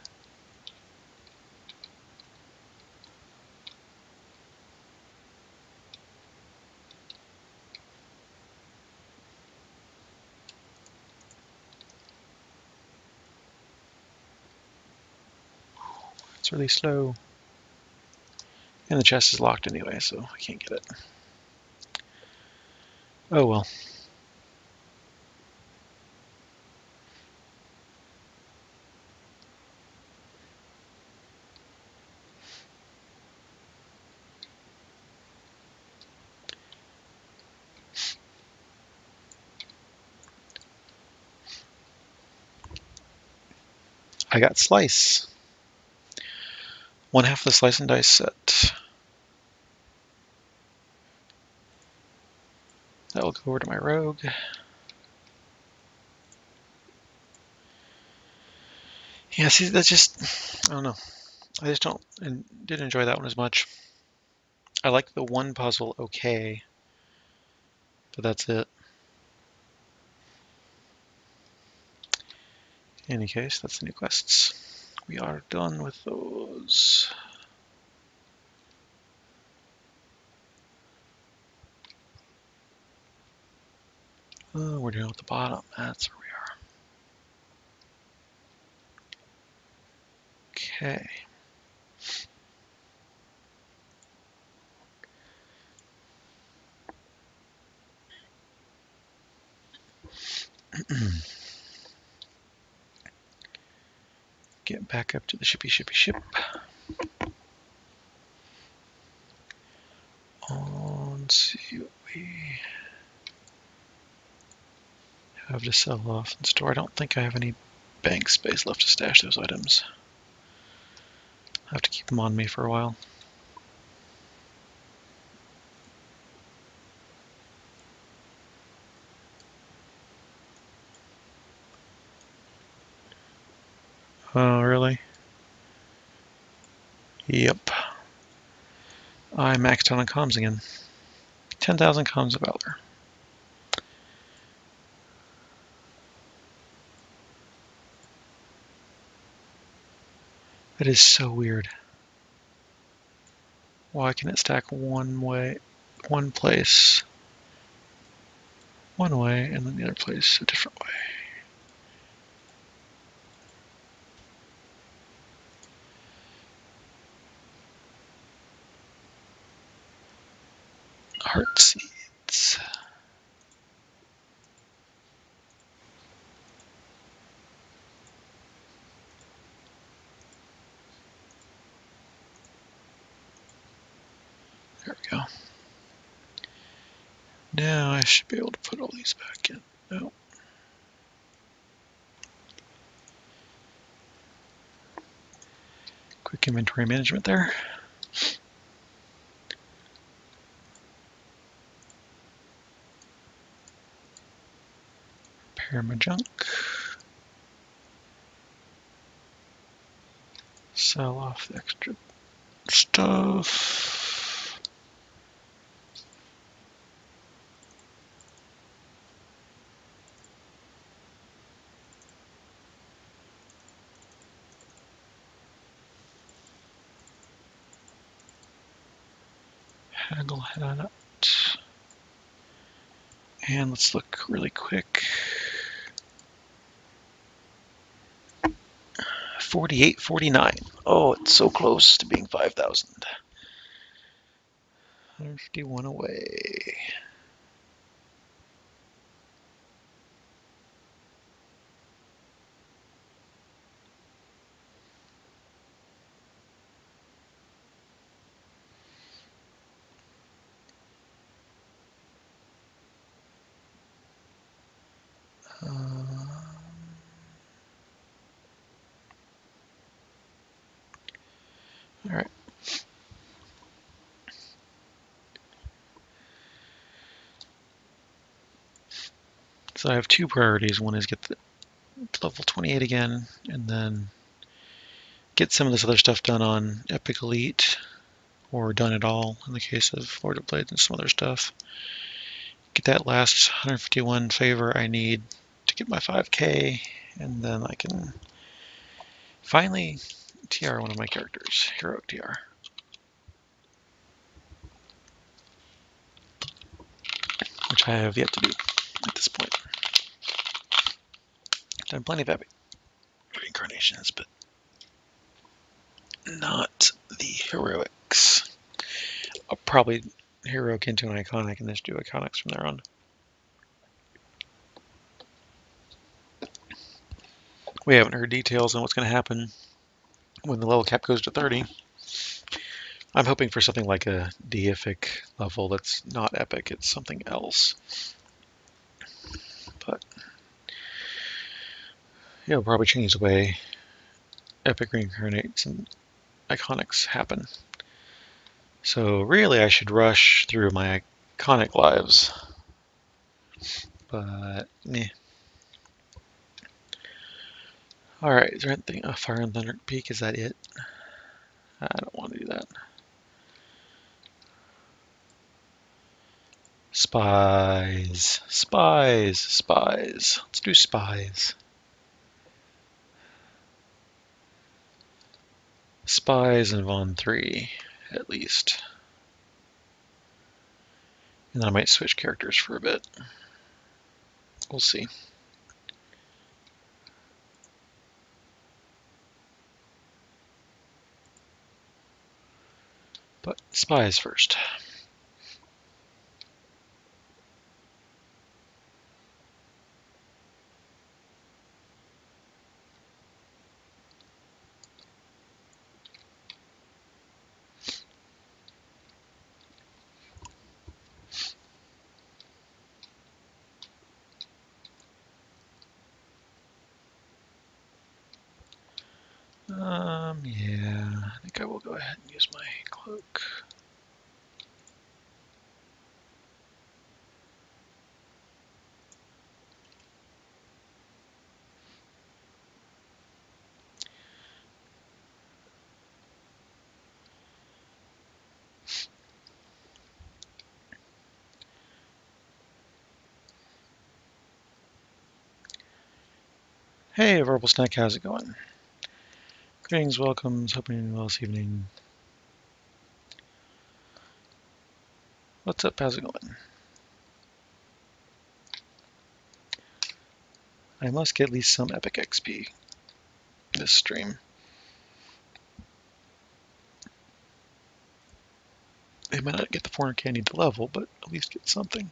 [SPEAKER 1] It's really slow. And the chest is locked anyway, so I can't get it. Oh well. I got Slice. One half of the Slice and Dice set. That will go over to my rogue. Yeah, see, that's just, I don't know. I just didn't enjoy that one as much. I like the one puzzle okay, but that's it. In any case, that's the new quests. We are done with those. Oh, we're down at the bottom. That's where we are. Okay. Get back up to the shippy ship. Let's see what we have to sell off in store. I don't think I have any bank space left to stash those items. I have to keep them on me for a while. Oh, really? Yep. I maxed out on comms again. 10,000 comms of valor. That is so weird. Why can it stack one place, one way, and then the other place a different way? Heart seeds. go. Now I should be able to put all these back in. No. Quick inventory management there. Repair my junk. Sell off the extra stuff. Haggle hat. And let's look really quick. 48.49. Oh, it's so close to being 5,000. 151 away. All right. So I have two priorities. One is get the level 28 again, and then get some of this other stuff done on Epic Elite, or done at all in the case of Lord of Blades and some other stuff. Get that last 151 favor I need to get my 5K, and then I can finally TR one of my characters, Heroic TR. Which I have yet to do at this point. I've done plenty of epic reincarnations, but not the heroics. I'll probably heroic into an iconic and just do iconics from there on. We haven't heard details on what's going to happen when the level cap goes to 30. I'm hoping for something like a deific level that's not epic, it's something else. But yeah, it'll probably change the way epic reincarnates and iconics happen. So really I should rush through my iconic lives. But meh. Alright, is there anything? Fire and Thunder Peak, is that it? I don't want to do that. Spies. Spies. Spies. Let's do spies. Spies and Von 3, at least. And then I might switch characters for a bit. We'll see. But spies first. Yeah, I think I will go ahead and use my cloak. Hey, Verbal Snack, how's it going? Greetings, welcomes, hoping you're well this evening. What's up, how's it going? I must get at least some epic XP this stream. I might not get the 400k I need to level, but at least get something.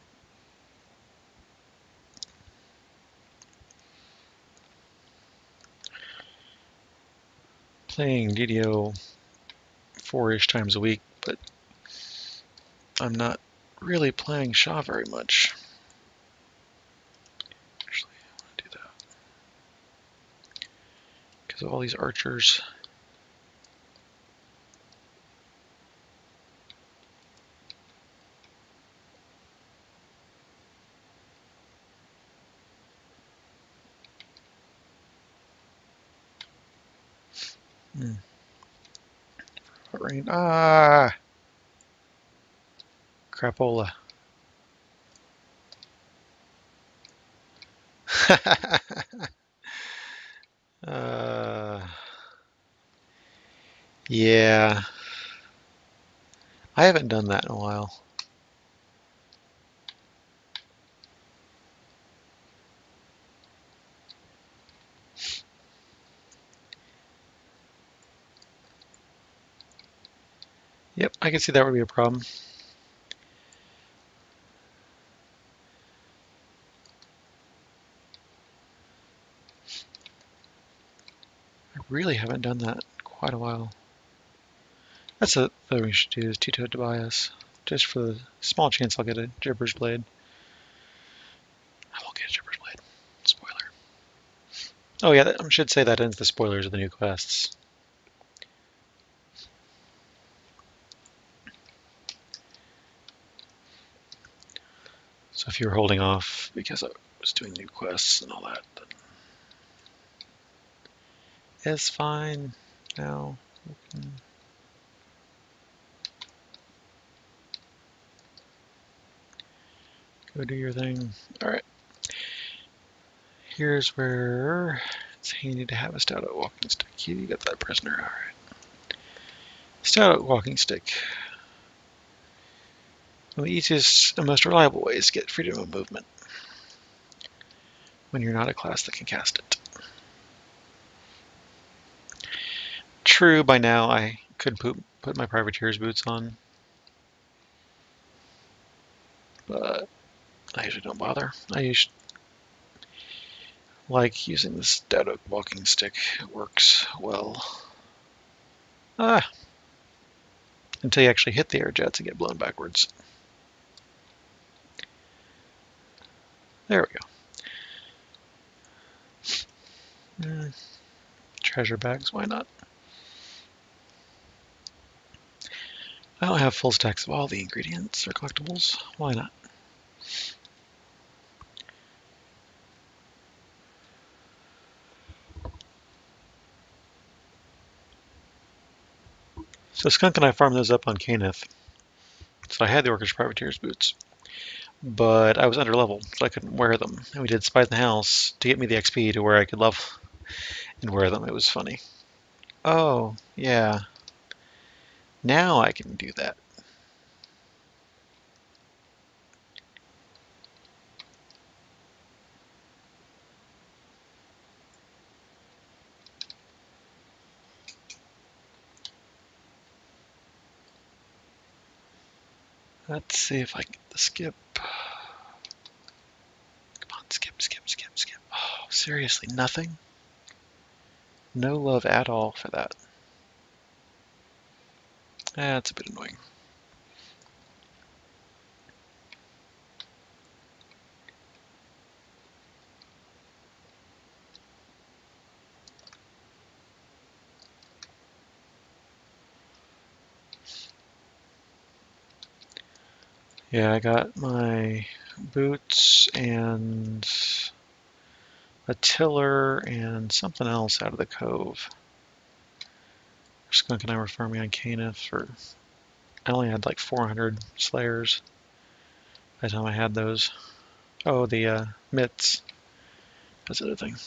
[SPEAKER 1] Playing DDO 4-ish times a week, but I'm not really playing Shah very much. Actually, I want to do that because of all these archers. Rain. Ah! Crapola. uh, yeah. I haven't done that in a while. Yep, I can see that would be a problem. I really haven't done that in quite a while. That's the thing we should do, is Tito Tobias. Just for the small chance I'll get a Gibber's Blade. I won't get a Gibber's Blade. Spoiler. Oh yeah, I should say that ends the spoilers of the new quests. So if you're holding off because I was doing new quests and all that, then it's fine. Now we can go do your thing. Alright. Here's where it's handy to have a stout oak walking stick. You got that prisoner. Alright. Stout oak walking stick. One of the easiest and most reliable ways to get freedom of movement when you're not a class that can cast it. True, by now I could put my privateer's boots on, but I usually don't bother. I usually like using this stout oak walking stick. It works well. Ah, until you actually hit the air jets and get blown backwards. There we go. Treasure bags, why not? I don't have full stacks of all the ingredients or collectibles. Why not? So Skunk and I farmed those up on Caneth. So I had the Orcish Privateer's boots, but I was under leveled, so I couldn't wear them. And we did Spies in the House to get me the XP to where I could level and wear them. It was funny. Oh, yeah. Now I can do that. Let's see if I can get the skip. Come on, skip, skip, skip, skip. Oh, seriously, nothing? No love at all for that. That's a bit annoying. Yeah, I got my boots and a tiller and something else out of the cove. Skunk and I were farming on Caneth for, I only had like 400 slayers by the time I had those. Oh, the mitts. That's the other thing.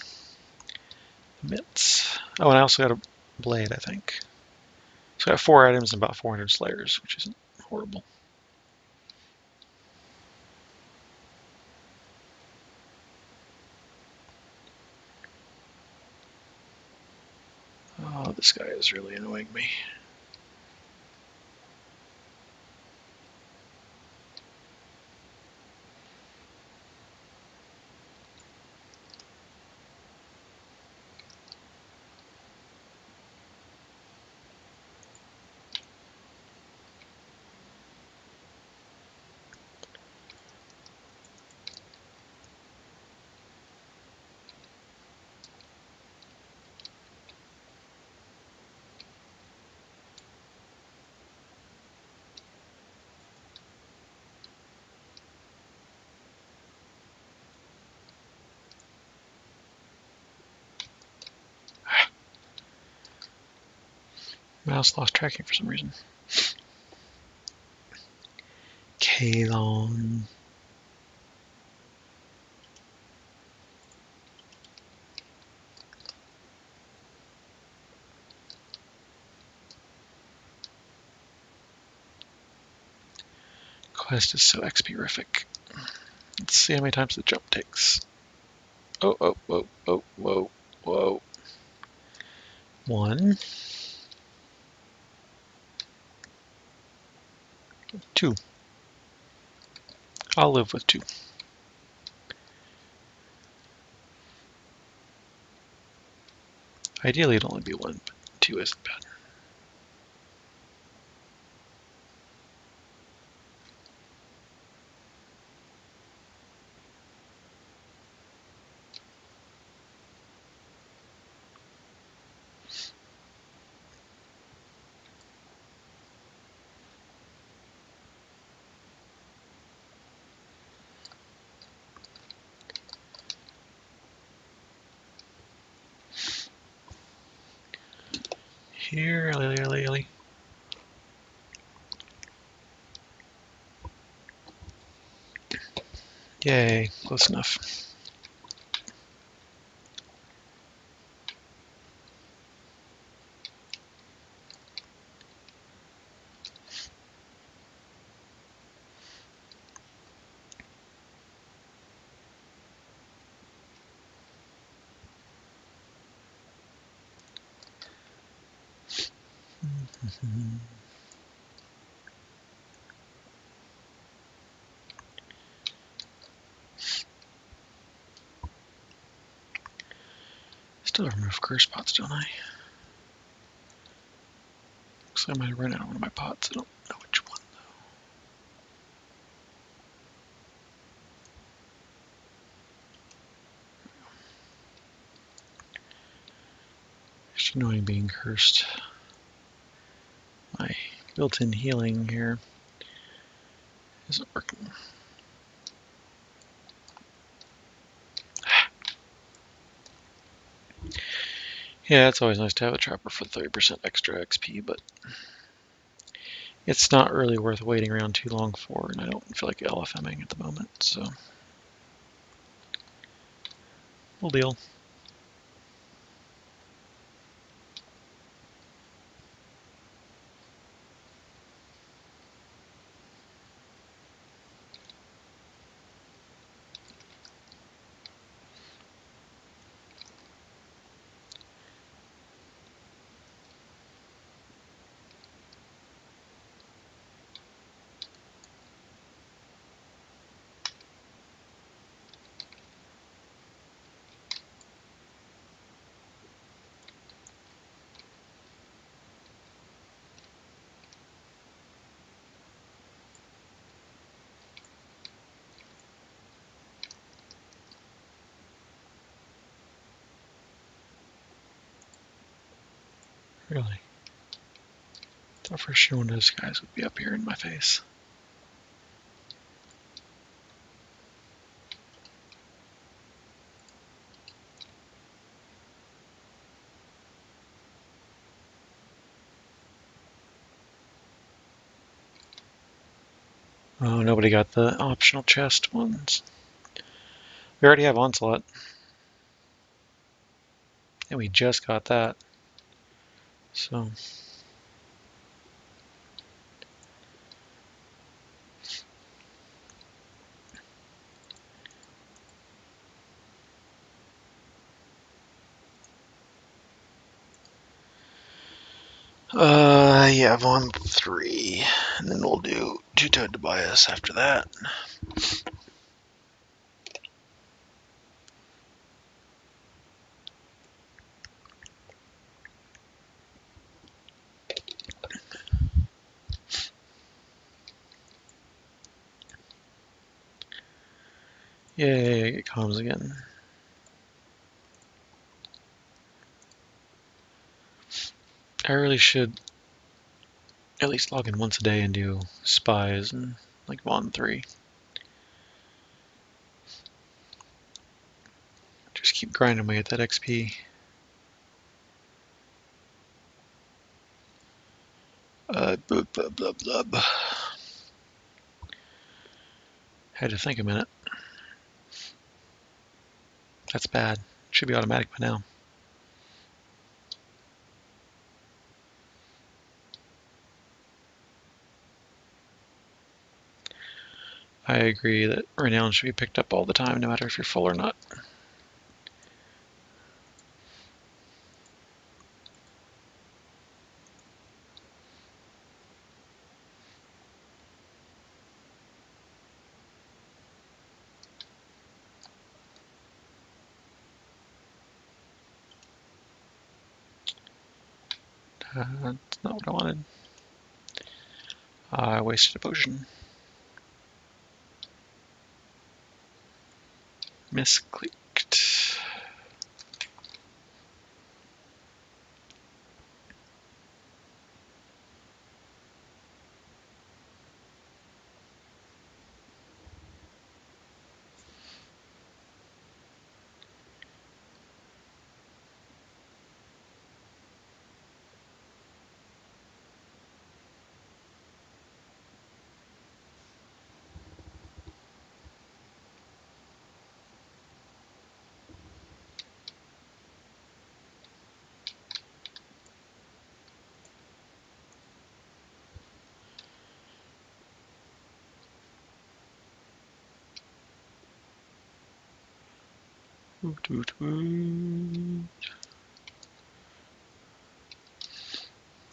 [SPEAKER 1] Mitts. Oh, and I also got a blade, I think. So I got 4 items and about 400 slayers, which isn't horrible. Oh, this guy is really annoying me. Mouse lost tracking for some reason. Kalon. Quest is so XP-rific. Let's see how many times the jump takes. Oh, oh, whoa, oh, whoa, whoa. 1, 2. I'll live with 2. Ideally, it'd only be 1, but 2 isn't bad. Here, Lily. Yay, close enough. Still have enough curse pots, don't I? Looks like I might have run out of one of my pots. I don't know which one, though. It's annoying being cursed. My built-in healing here isn't working. Yeah, it's always nice to have a trapper for 30% extra XP, but it's not really worth waiting around too long for, and I don't feel like LFMing at the moment, so we'll deal. Really? Thought for sure one of those guys would be up here in my face. Oh, nobody got the optional chest ones. We already have Onslaught. And we just got that. So yeah, Vaughn 3. And then we'll do Two-Toed Tobias after that. Yay, I get comms again. I really should at least log in once a day and do spies and like Vaughn 3. Just keep grinding away at that XP. Blah, blah, blah, blah. Had to think a minute. That's bad. Should be automatic by now. I agree that renown should be picked up all the time, no matter if you're full or not. That's not what I wanted. I wasted a potion. Misclicked.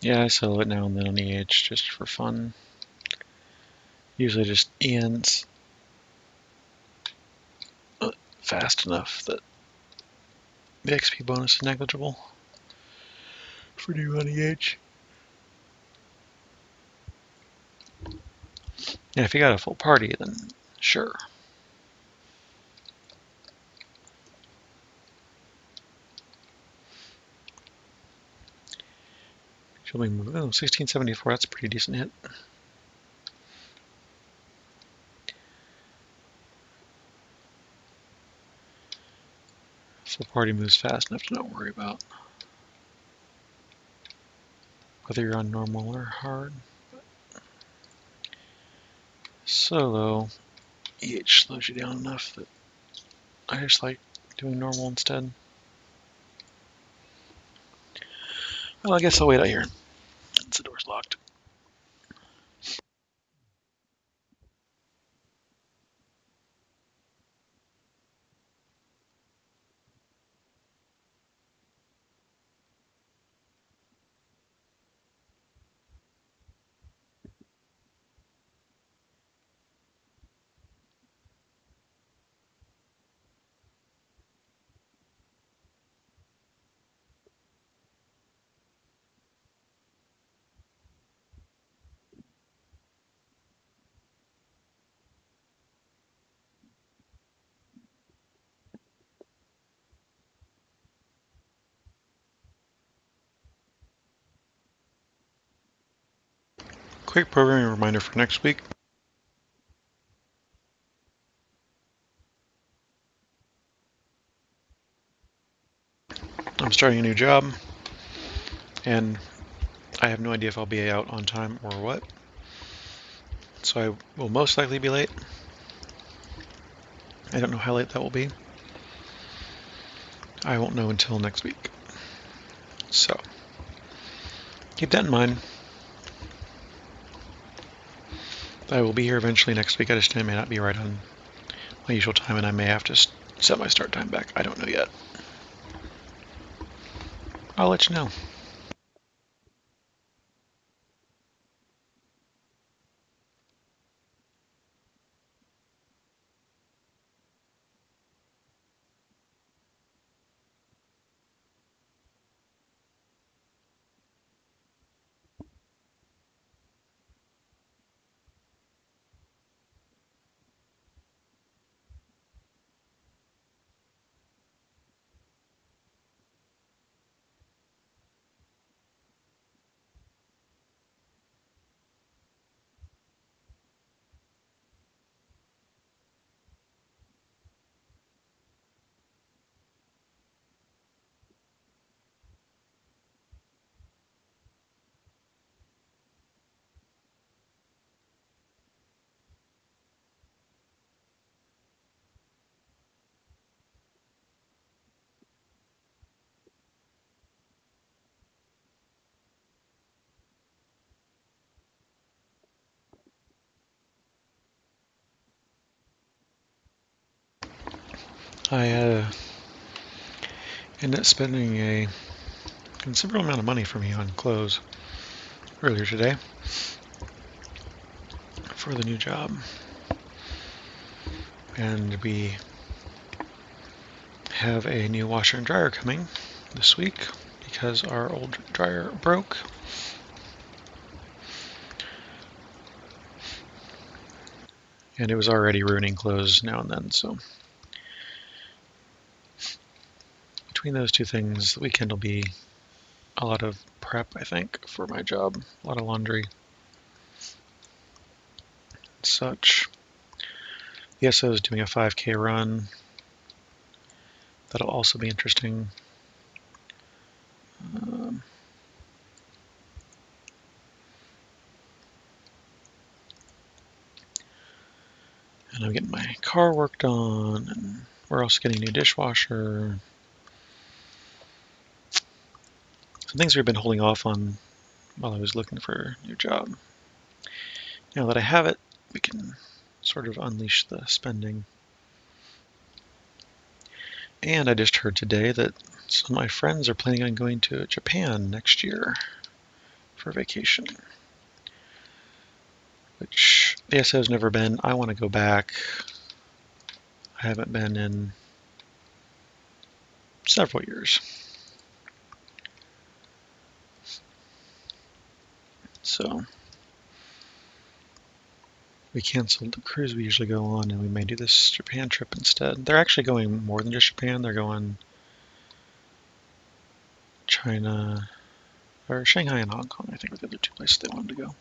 [SPEAKER 1] Yeah, I sell it now and then on EH just for fun. Usually just ends fast enough that the XP bonus is negligible for new on EH. And if you got a full party, then sure. She'll be moving. Oh, 1674, that's a pretty decent hit. Full party moves fast enough to not worry about whether you're on normal or hard. Solo, EH slows you down enough that I just like doing normal instead. Well, I guess I'll wait out here since the door's locked. Quick programming reminder for next week. I'm starting a new job, and I have no idea if I'll be out on time or what. So I will most likely be late. I don't know how late that will be. I won't know until next week. So keep that in mind. I will be here eventually next week. I just may not be right on my usual time, and I may have to set my start time back. I don't know yet. I'll let you know. I ended up spending a considerable amount of money for me on clothes earlier today for the new job. And we have a new washer and dryer coming this week because our old dryer broke. And it was already ruining clothes now and then, so between those two things, the weekend will be a lot of prep, I think, for my job. A lot of laundry and such. The SO is doing a 5K run. That'll also be interesting. And I'm getting my car worked on, and we're also getting a new dishwasher. Some things we've been holding off on while I was looking for a new job. Now that I have it, we can sort of unleash the spending. And I just heard today that some of my friends are planning on going to Japan next year for vacation, which the ASO has never been. I want to go back. I haven't been in several years. So we canceled the cruise we usually go on, and we may do this Japan trip instead. They're actually going more than just Japan. They're going China, or Shanghai and Hong Kong, I think, were the other two places they wanted to go.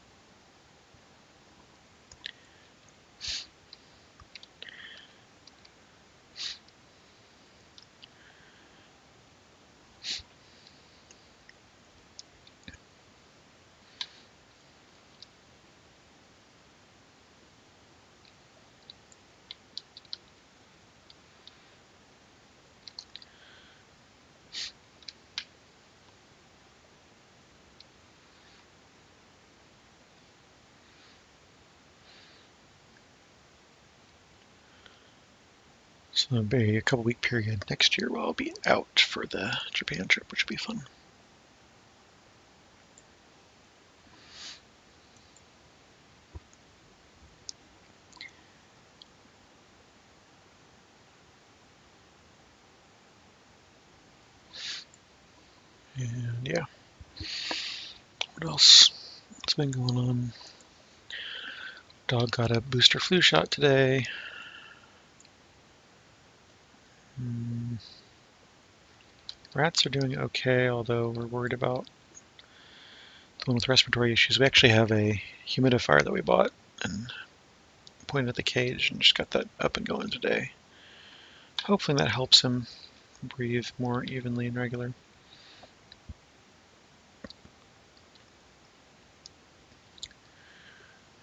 [SPEAKER 1] So there'll be a couple week period next year where I'll be out for the Japan trip, which will be fun. And yeah, what else? What's been going on? Dog got a booster flu shot today. Rats are doing okay, although we're worried about the one with respiratory issues. We actually have a humidifier that we bought and pointed at the cage and just got that up and going today. Hopefully that helps him breathe more evenly and regular.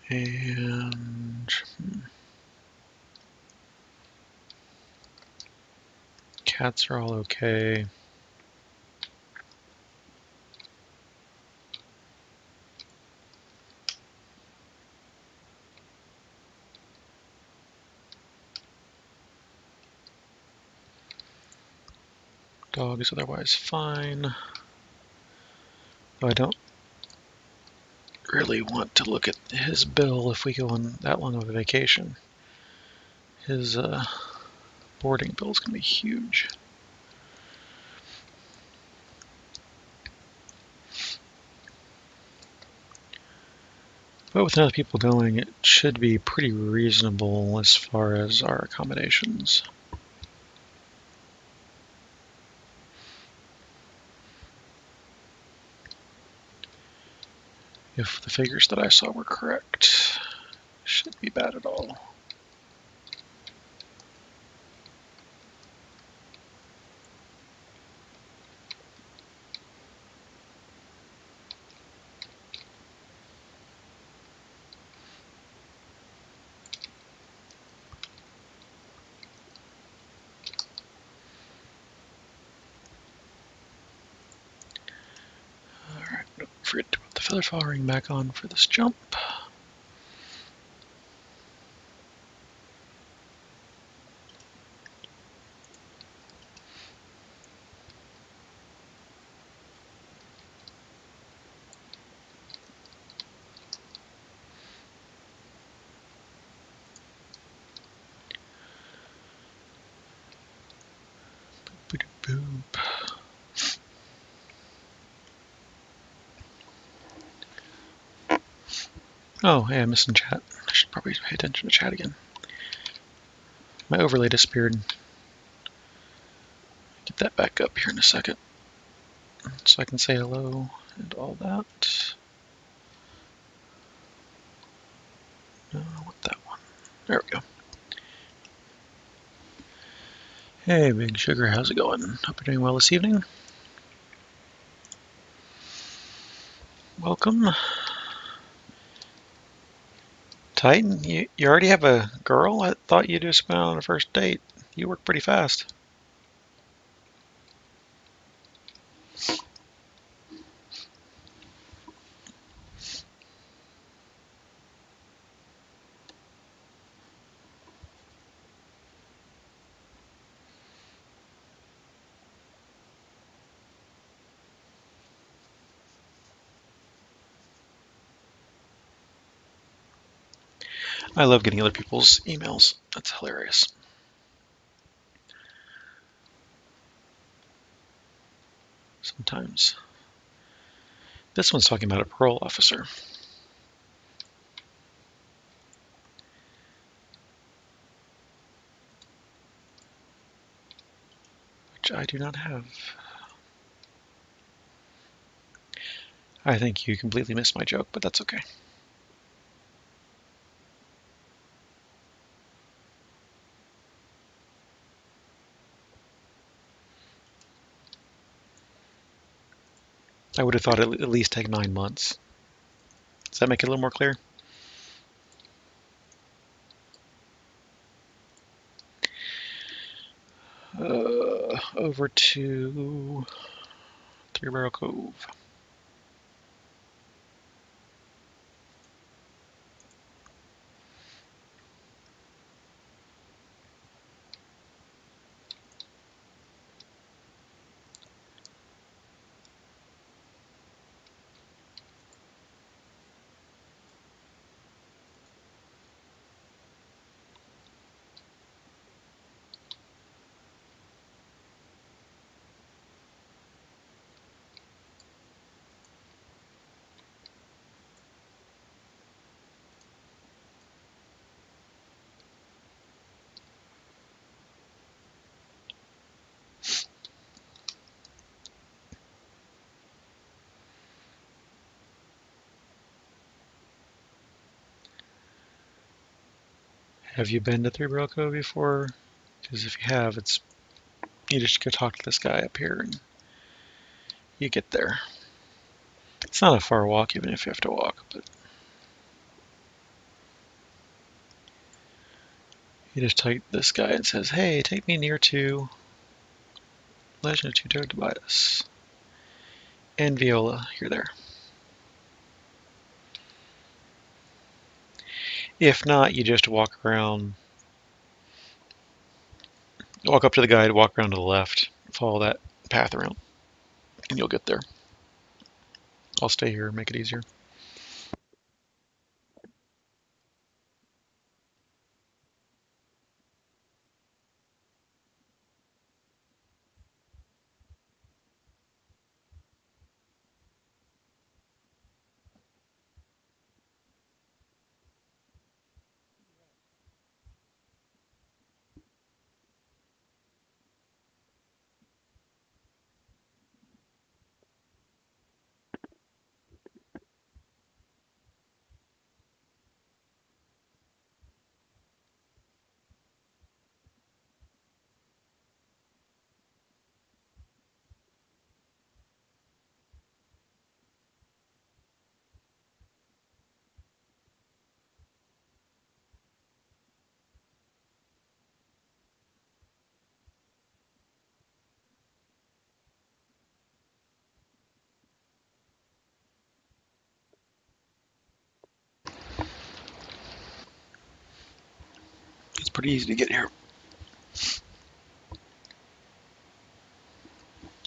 [SPEAKER 1] And cats are all okay. Dog is otherwise fine. Though I don't really want to look at his bill if we go on that long of a vacation. His boarding bill is going to be huge. But with other people going, it should be pretty reasonable as far as our accommodations. If the figures that I saw were correct, shouldn't be bad at all. Alright, don't forget to put the feather fall ring back on for this jump. Boop. Oh, hey, I'm missing chat. I should probably pay attention to chat again. My overlay disappeared. Get that back up here in a second so I can say hello and all that. No, I want that one. There we go. Hey, Big Sugar, how's it going? Hope you're doing well this evening. Welcome. Titan, you already have a girl? I thought you just went on a first date. You work pretty fast. I love getting other people's emails. That's hilarious. Sometimes. This one's talking about a parole officer. Which I do not have. I think you completely missed my joke, but that's okay. I would have thought it at least take 9 months. Does that make it a little more clear? Over to Three Barrel Cove. Have you been to Three Barrel Cove before? Because if you have, you just go talk to this guy up here and you get there. It's not a far walk, even if you have to walk, but you just take this guy and says, "Hey, take me near to Legend of Two-Toed Tobias and Viola." You're there. If not, you just walk around, walk up to the guide, walk around to the left, follow that path around, and you'll get there. I'll stay here and make it easier. It's pretty easy to get here. It's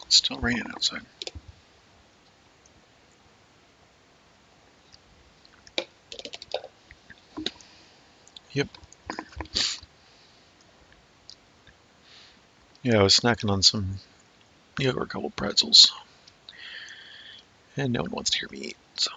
[SPEAKER 1] still raining outside. Yep. Yeah, I was snacking on some You over a couple pretzels. And no one wants to hear me eat, so.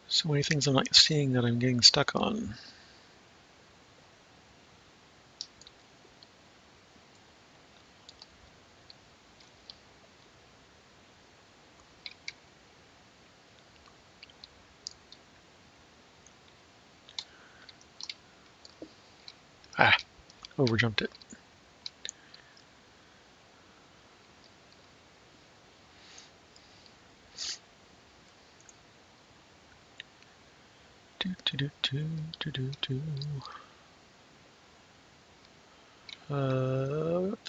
[SPEAKER 1] So many things I'm not seeing that I'm getting stuck on. Ah, overjumped it.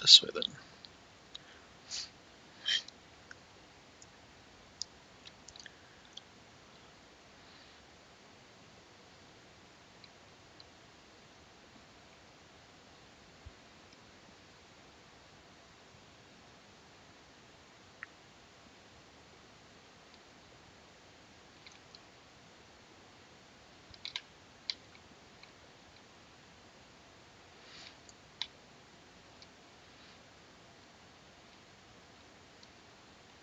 [SPEAKER 1] This way then.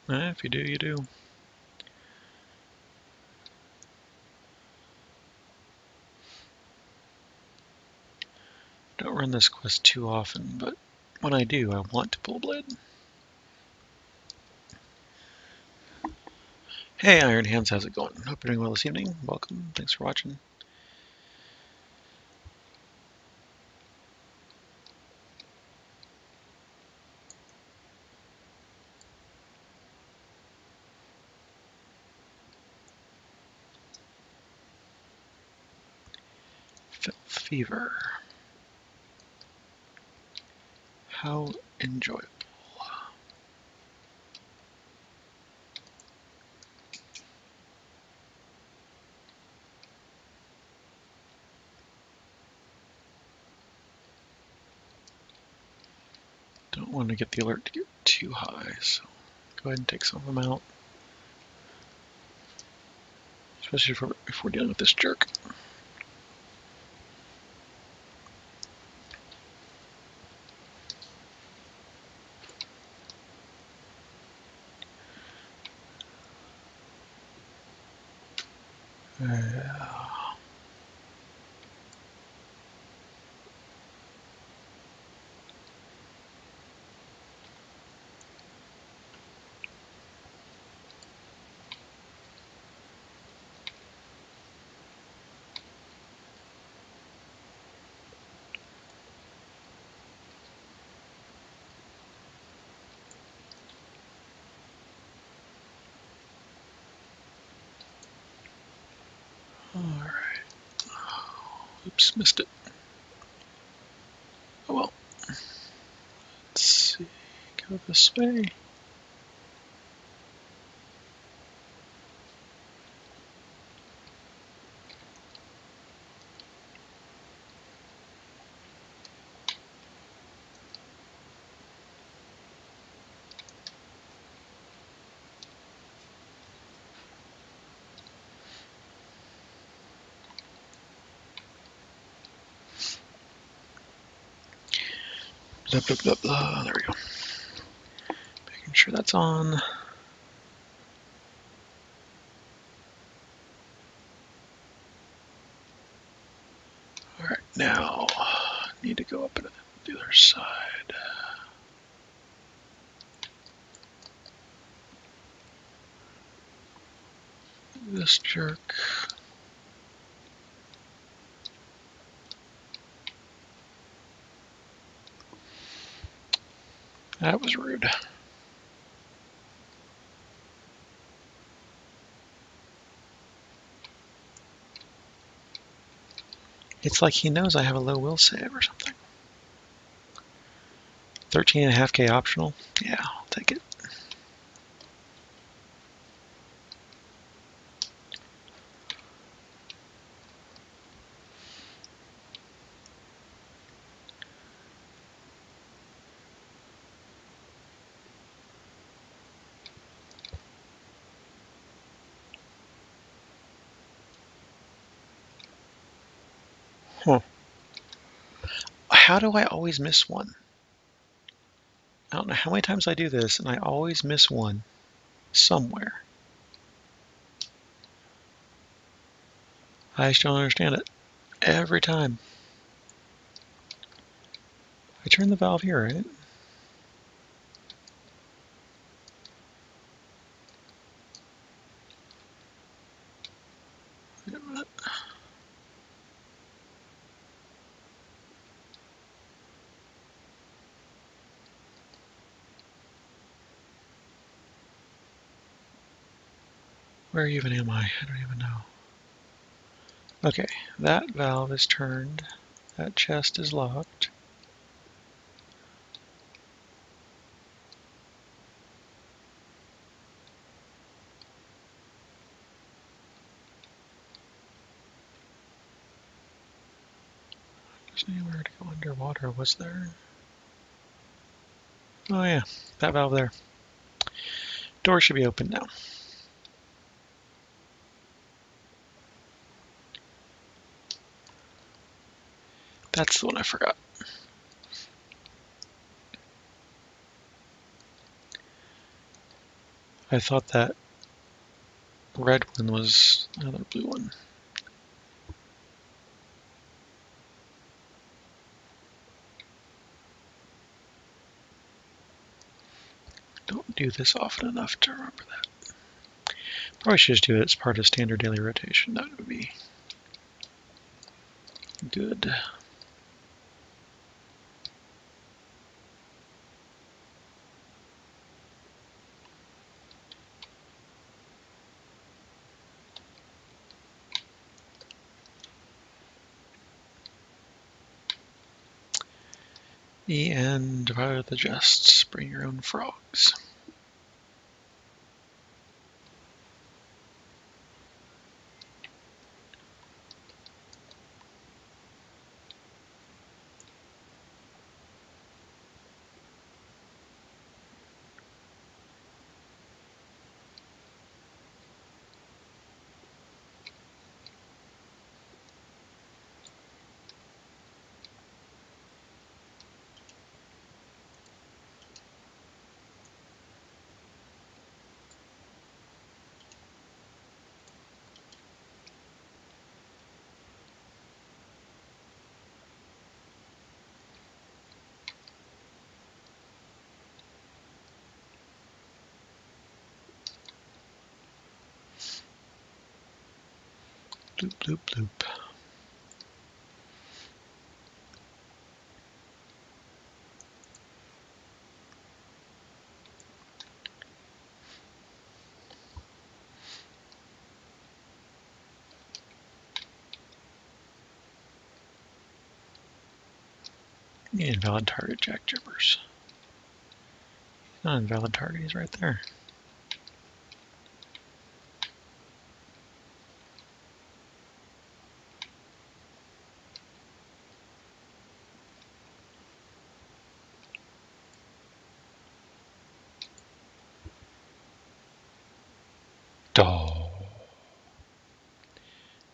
[SPEAKER 1] If you do, you do. Don't run this quest too often, but when I do, I want to pull blade. Hey Iron Hands, how's it going? Hope you're doing well this evening. Welcome, thanks for watching. Fever. How enjoyable. Don't want to get the alert to get too high, so go ahead and take some of them out. Especially if we're dealing with this jerk. Alright. Oops, missed it. Oh well. Let's see. Go this way. Blah, blah, blah, blah. There we go. Making sure that's on. Alright, now need to go up to the other side. This jerk. That was rude. It's like he knows I have a low will save or something. 13.5k optional? Yeah, I'll take it. Huh. How do I always miss one? I don't know how many times I do this, and I always miss one somewhere. I just don't understand it. Every time. I turn the valve here, right? Wait a minute. Where even am I? I don't even know. Okay, that valve is turned. That chest is locked. There's anywhere to go underwater, was there? Oh yeah, that valve there. Door should be open now. That's the one I forgot. I thought that red one was another blue one. Don't do this often enough to remember that. Probably should just do it as part of standard daily rotation. That would be good. And divided with the jests, bring your own frogs. Bloop, bloop, bloop. Invalid target, Jack Jibbers. Not invalid target, he's right there. Oh.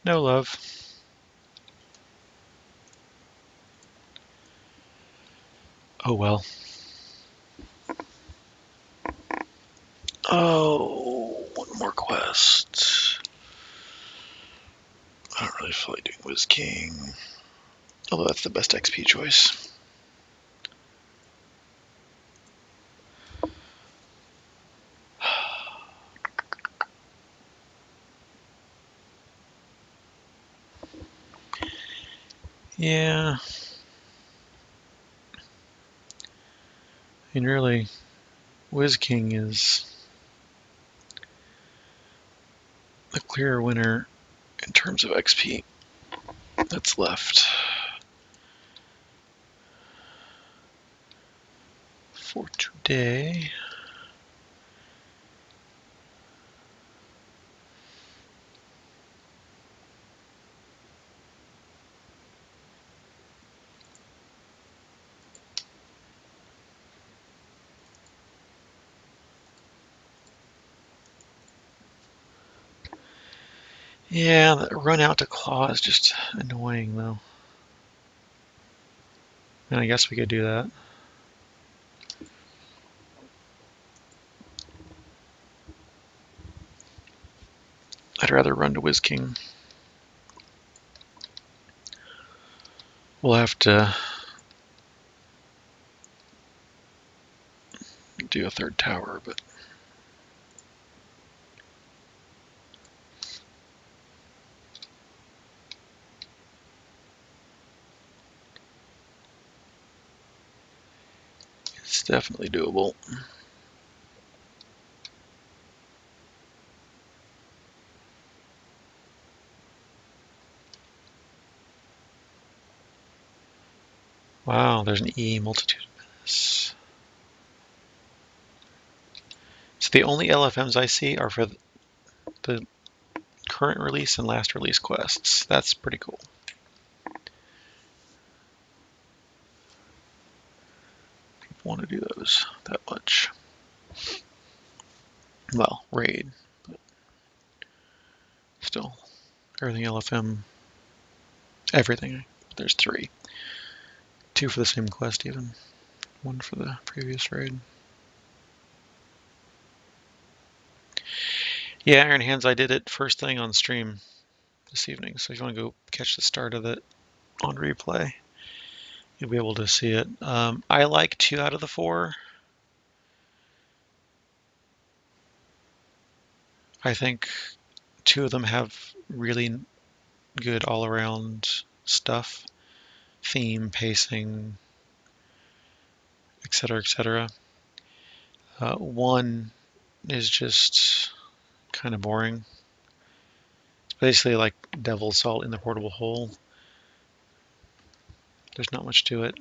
[SPEAKER 1] No love. Oh well. Oh, one more quest. I don't really feel like doing Wiz King. Although that's the best XP choice. Yeah. I mean, really, Wiz King is the clear winner in terms of XP that's left for today. Yeah, the run out to claw is just annoying though. And I guess we could do that. I'd rather run to Wiz King. We'll have to do a third tower, but it's definitely doable. Wow, there's an E multitude of this. So the only LFMs I see are for the current release and last release quests. That's pretty cool. People want to do those that much. Well, raid, but still, everything LFM, everything. There's 3. 2 for the same quest even. 1 for the previous raid. Yeah, Iron Hands, I did it first thing on stream this evening. So if you want to go catch the start of it on replay, you'll be able to see it. I like 2 out of the 4. I think 2 of them have really good all-around stuff, theme, pacing, etc., etc. 1 is just kind of boring. It's basically like Devil's Salt in the Portable Hole. There's not much to it.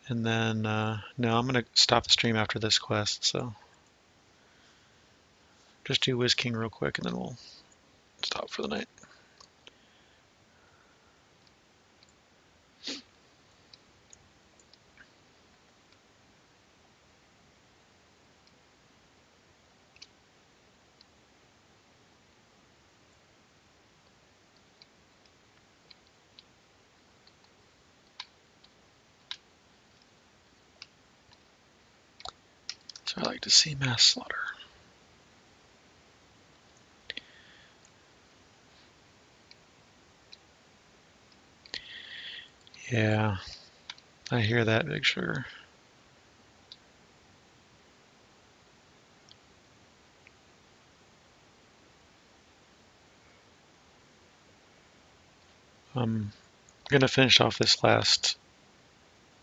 [SPEAKER 1] And then, no, I'm going to stop the stream after this quest, so just do Wiz King real quick, and then we'll stop for the night. So I like to see mass slaughter. Yeah, I hear that, Big Sugar. I'm gonna finish off this last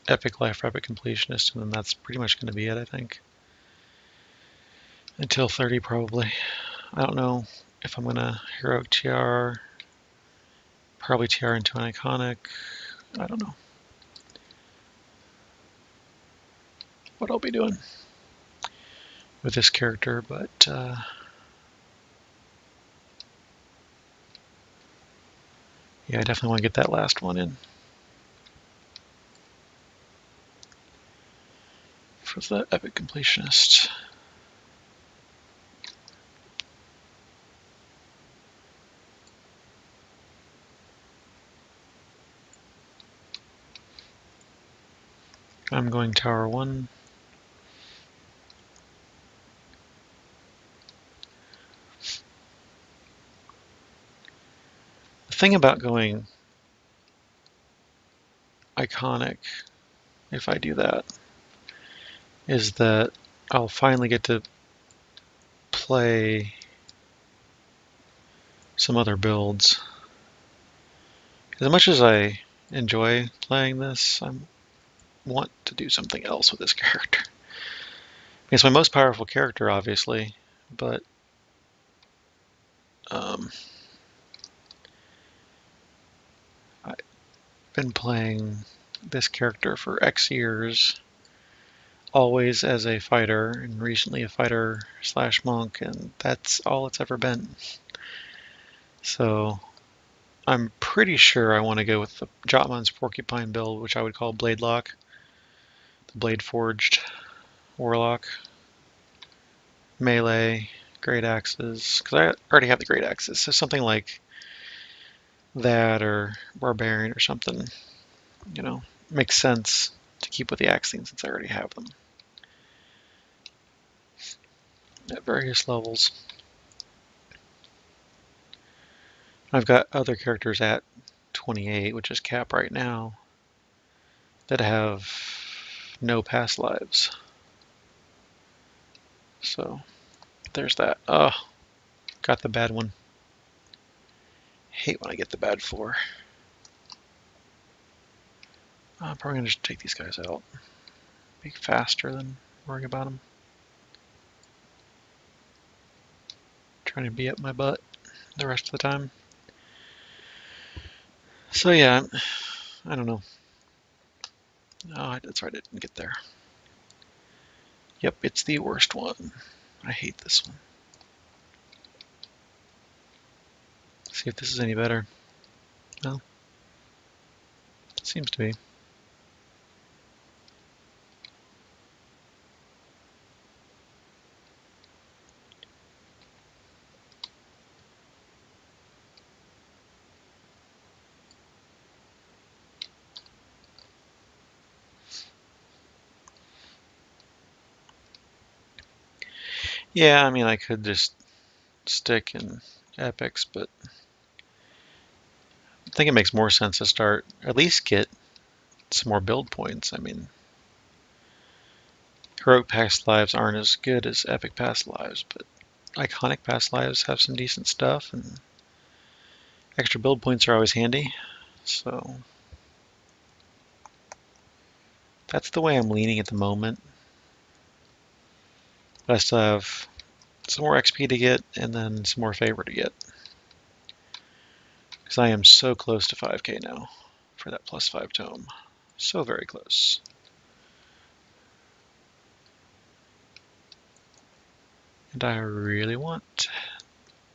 [SPEAKER 1] Epic Life for Epic Completionist, and then that's pretty much gonna be it, I think. Until 30, probably. I don't know if I'm gonna Heroic TR, probably TR into an Iconic. I don't know what I'll be doing with this character, but yeah, I definitely want to get that last one in for the Epic Completionist. I'm going Tower 1. The thing about going Iconic, if I do that, is that I'll finally get to play some other builds. As much as I enjoy playing this, I want to do something else with this character. It's my most powerful character, obviously, but I've been playing this character for X years, always as a fighter, and recently a fighter slash monk, and that's all it's ever been. So I'm pretty sure I want to go with the Jotman's Porcupine build, which I would call Blade Lock, the Blade Forged Warlock, melee, great axes, because I already have the great axes, so something like that or Barbarian or something, you know, makes sense to keep with the axe thing since I already have them at various levels. I've got other characters at 28, which is cap right now, that have no past lives. So there's that. Oh, got the bad one. Hate when I get the bad 4. I'm probably going to just take these guys out. Be faster than worrying about them. Trying to be up my butt the rest of the time. So yeah, I don't know. Oh, that's right, I didn't get there. Yep, it's the worst one. I hate this one. See if this is any better. No. Seems to be. Yeah, I mean, I could just stick in epics, but I think it makes more sense to start, at least get some more build points. I mean, heroic past lives aren't as good as epic past lives, but iconic past lives have some decent stuff, and extra build points are always handy. So that's the way I'm leaning at the moment. But I still have some more XP to get and then some more favor to get. Because I am so close to 5k now for that +5 tome. So very close. And I really want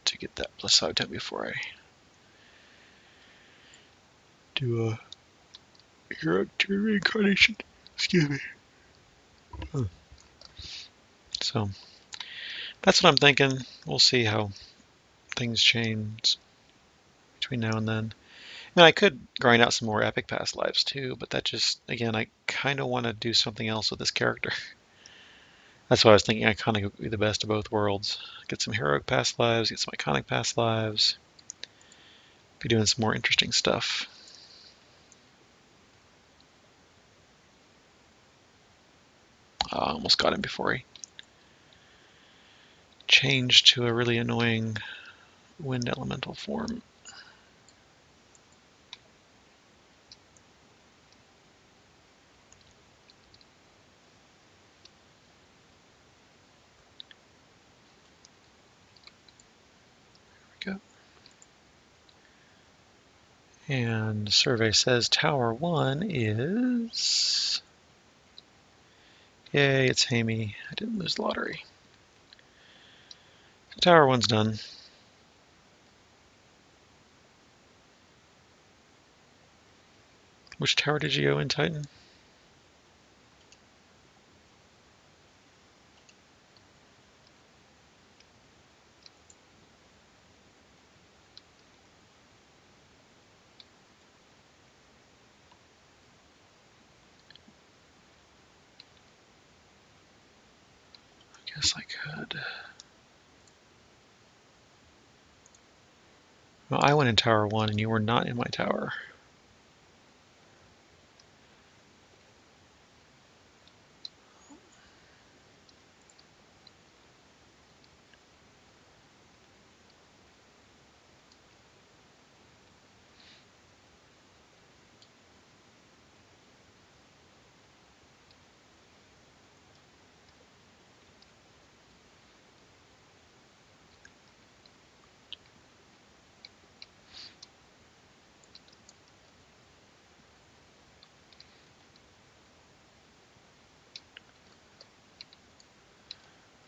[SPEAKER 1] to get that +5 tome before I do a hero reincarnation. Excuse me. So that's what I'm thinking. We'll see how things change between now and then. I mean, I could grind out some more epic past lives too, but that just, again, I kind of want to do something else with this character. That's why I was thinking iconic would be the best of both worlds. Get some heroic past lives, get some iconic past lives. Be doing some more interesting stuff. I almost got him before he changed to a really annoying wind elemental form. There we go. And the survey says Tower 1 is... Yay, it's Hamey. I didn't lose the lottery. So Tower 1's done. Which tower did you go in, Titan? I guess I could. Well, I went in Tower 1 and you were not in my tower.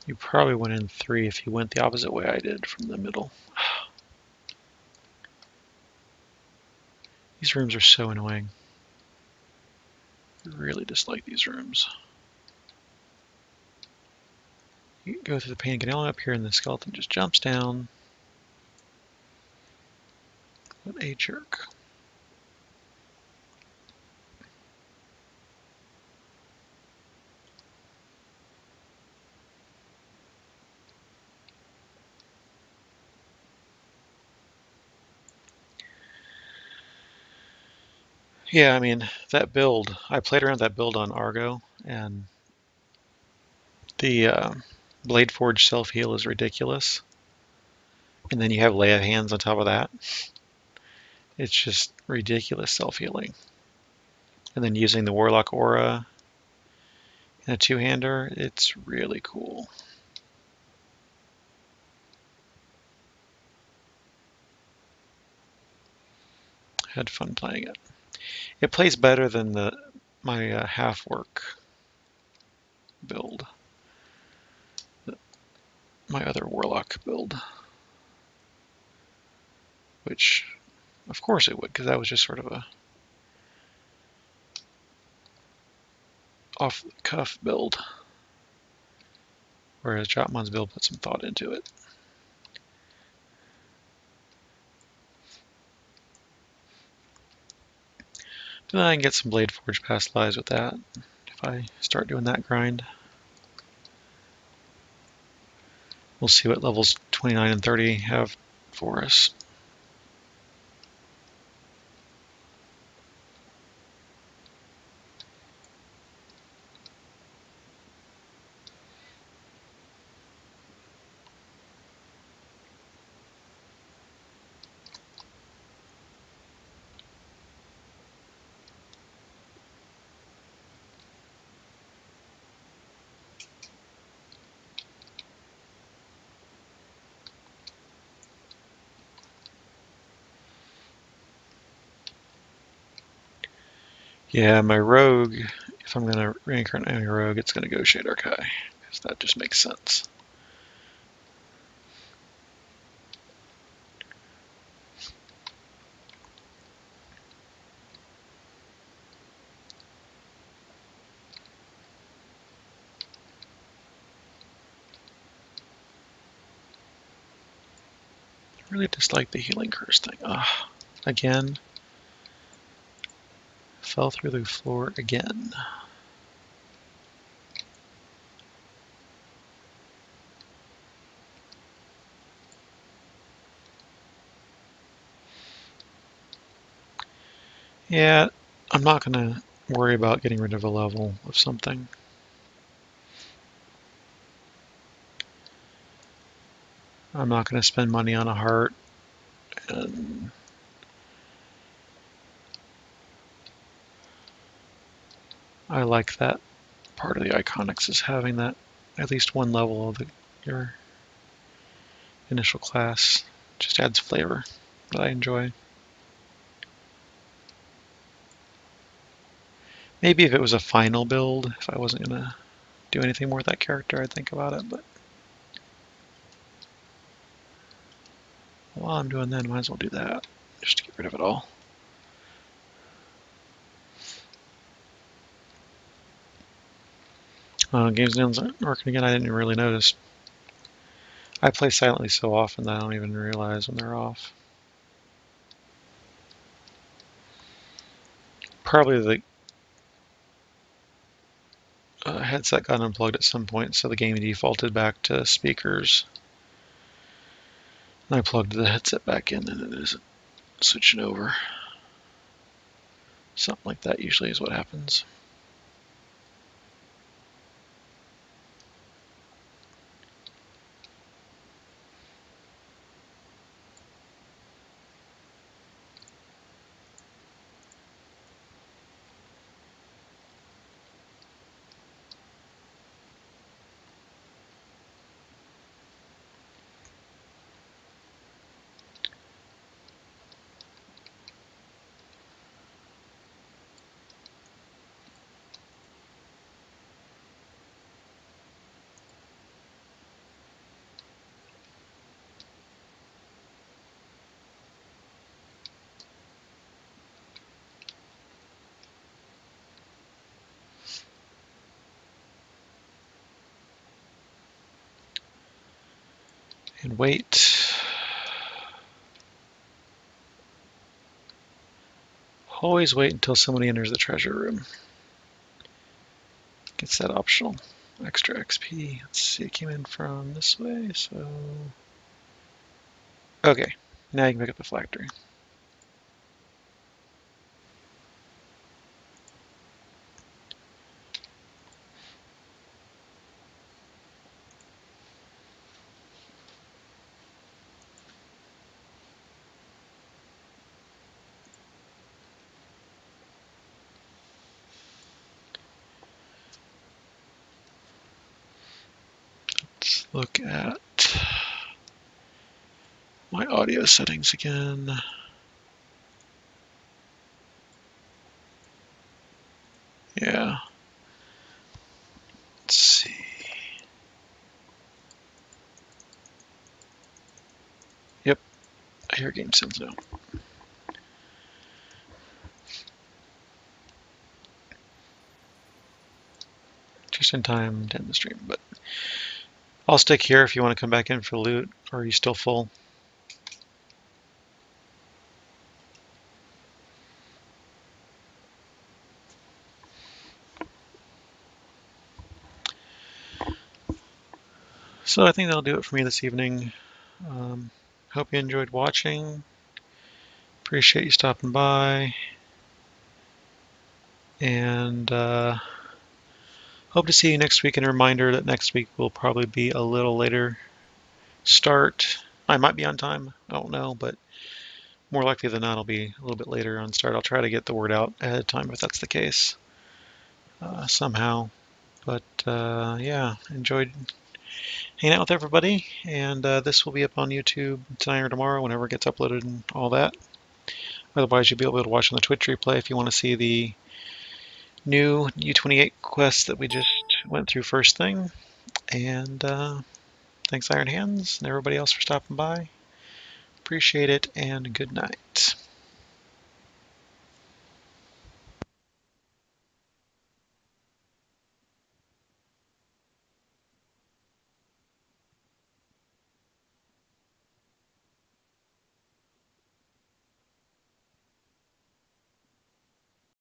[SPEAKER 1] You probably went in 3 if you went the opposite way I did from the middle. These rooms are so annoying. I really dislike these rooms. You go through the pain and get all up here and the skeleton just jumps down. What a jerk. Yeah, I mean, that build, I played around that build on Argo, and the Blade Forge self-heal is ridiculous. And then you have lay of hands on top of that. It's just ridiculous self-healing. And then using the Warlock Aura and a two-hander, it's really cool. Had fun playing it. It plays better than my half-work build, my other Warlock build, which of course it would, because that was just sort of a off-the-cuff build, whereas Jotmon's build put some thought into it. Then I can get some Blade Forge past lives with that, if I start doing that grind. We'll see what levels 29 and 30 have for us. Yeah, my rogue, if I'm going to reincarnate my rogue, it's going to go Shade Archive, because that just makes sense. I really dislike the Healing Curse thing. Ah, again. Fell through the floor again. Yeah, I'm not going to worry about getting rid of a level of something. I'm not going to spend money on a heart. And I like that part of the Iconics is having that at least one level of your initial class. Just adds flavor that I enjoy. Maybe if it was a final build, if I wasn't going to do anything more with that character, I'd think about it. But while I'm doing that, might as well do that, just to get rid of it all. Games nails aren't working again. I didn't really notice. I play silently so often that I don't even realize when they're off. Probably the headset got unplugged at some point, so the game defaulted back to speakers. And I plugged the headset back in, and it isn't switching over. Something like that usually is what happens. And wait. Always wait until somebody enters the treasure room. Gets that optional extra XP. Let's see, it came in from this way, so... Okay, now you can pick up the phylactery. look at my audio settings again. Yeah. Let's see. Yep, I hear game sounds now. Just in time to end the stream, but I'll stick here if you want to come back in for loot, or are you still full? So I think that'll do it for me this evening. Hope you enjoyed watching. Appreciate you stopping by. And hope to see you next week. And a reminder that next week will probably be a little later start. I might be on time. I don't know, but more likely than not, it'll be a little bit later on start. I'll try to get the word out ahead of time if that's the case somehow. But yeah, enjoyed hanging out with everybody. And this will be up on YouTube tonight or tomorrow, whenever it gets uploaded and all that. Otherwise, you'll be able to watch on the Twitch replay if you want to see the new U28 quest that we just went through first thing. And thanks, Iron Hands, and everybody else for stopping by. Appreciate it, and good night.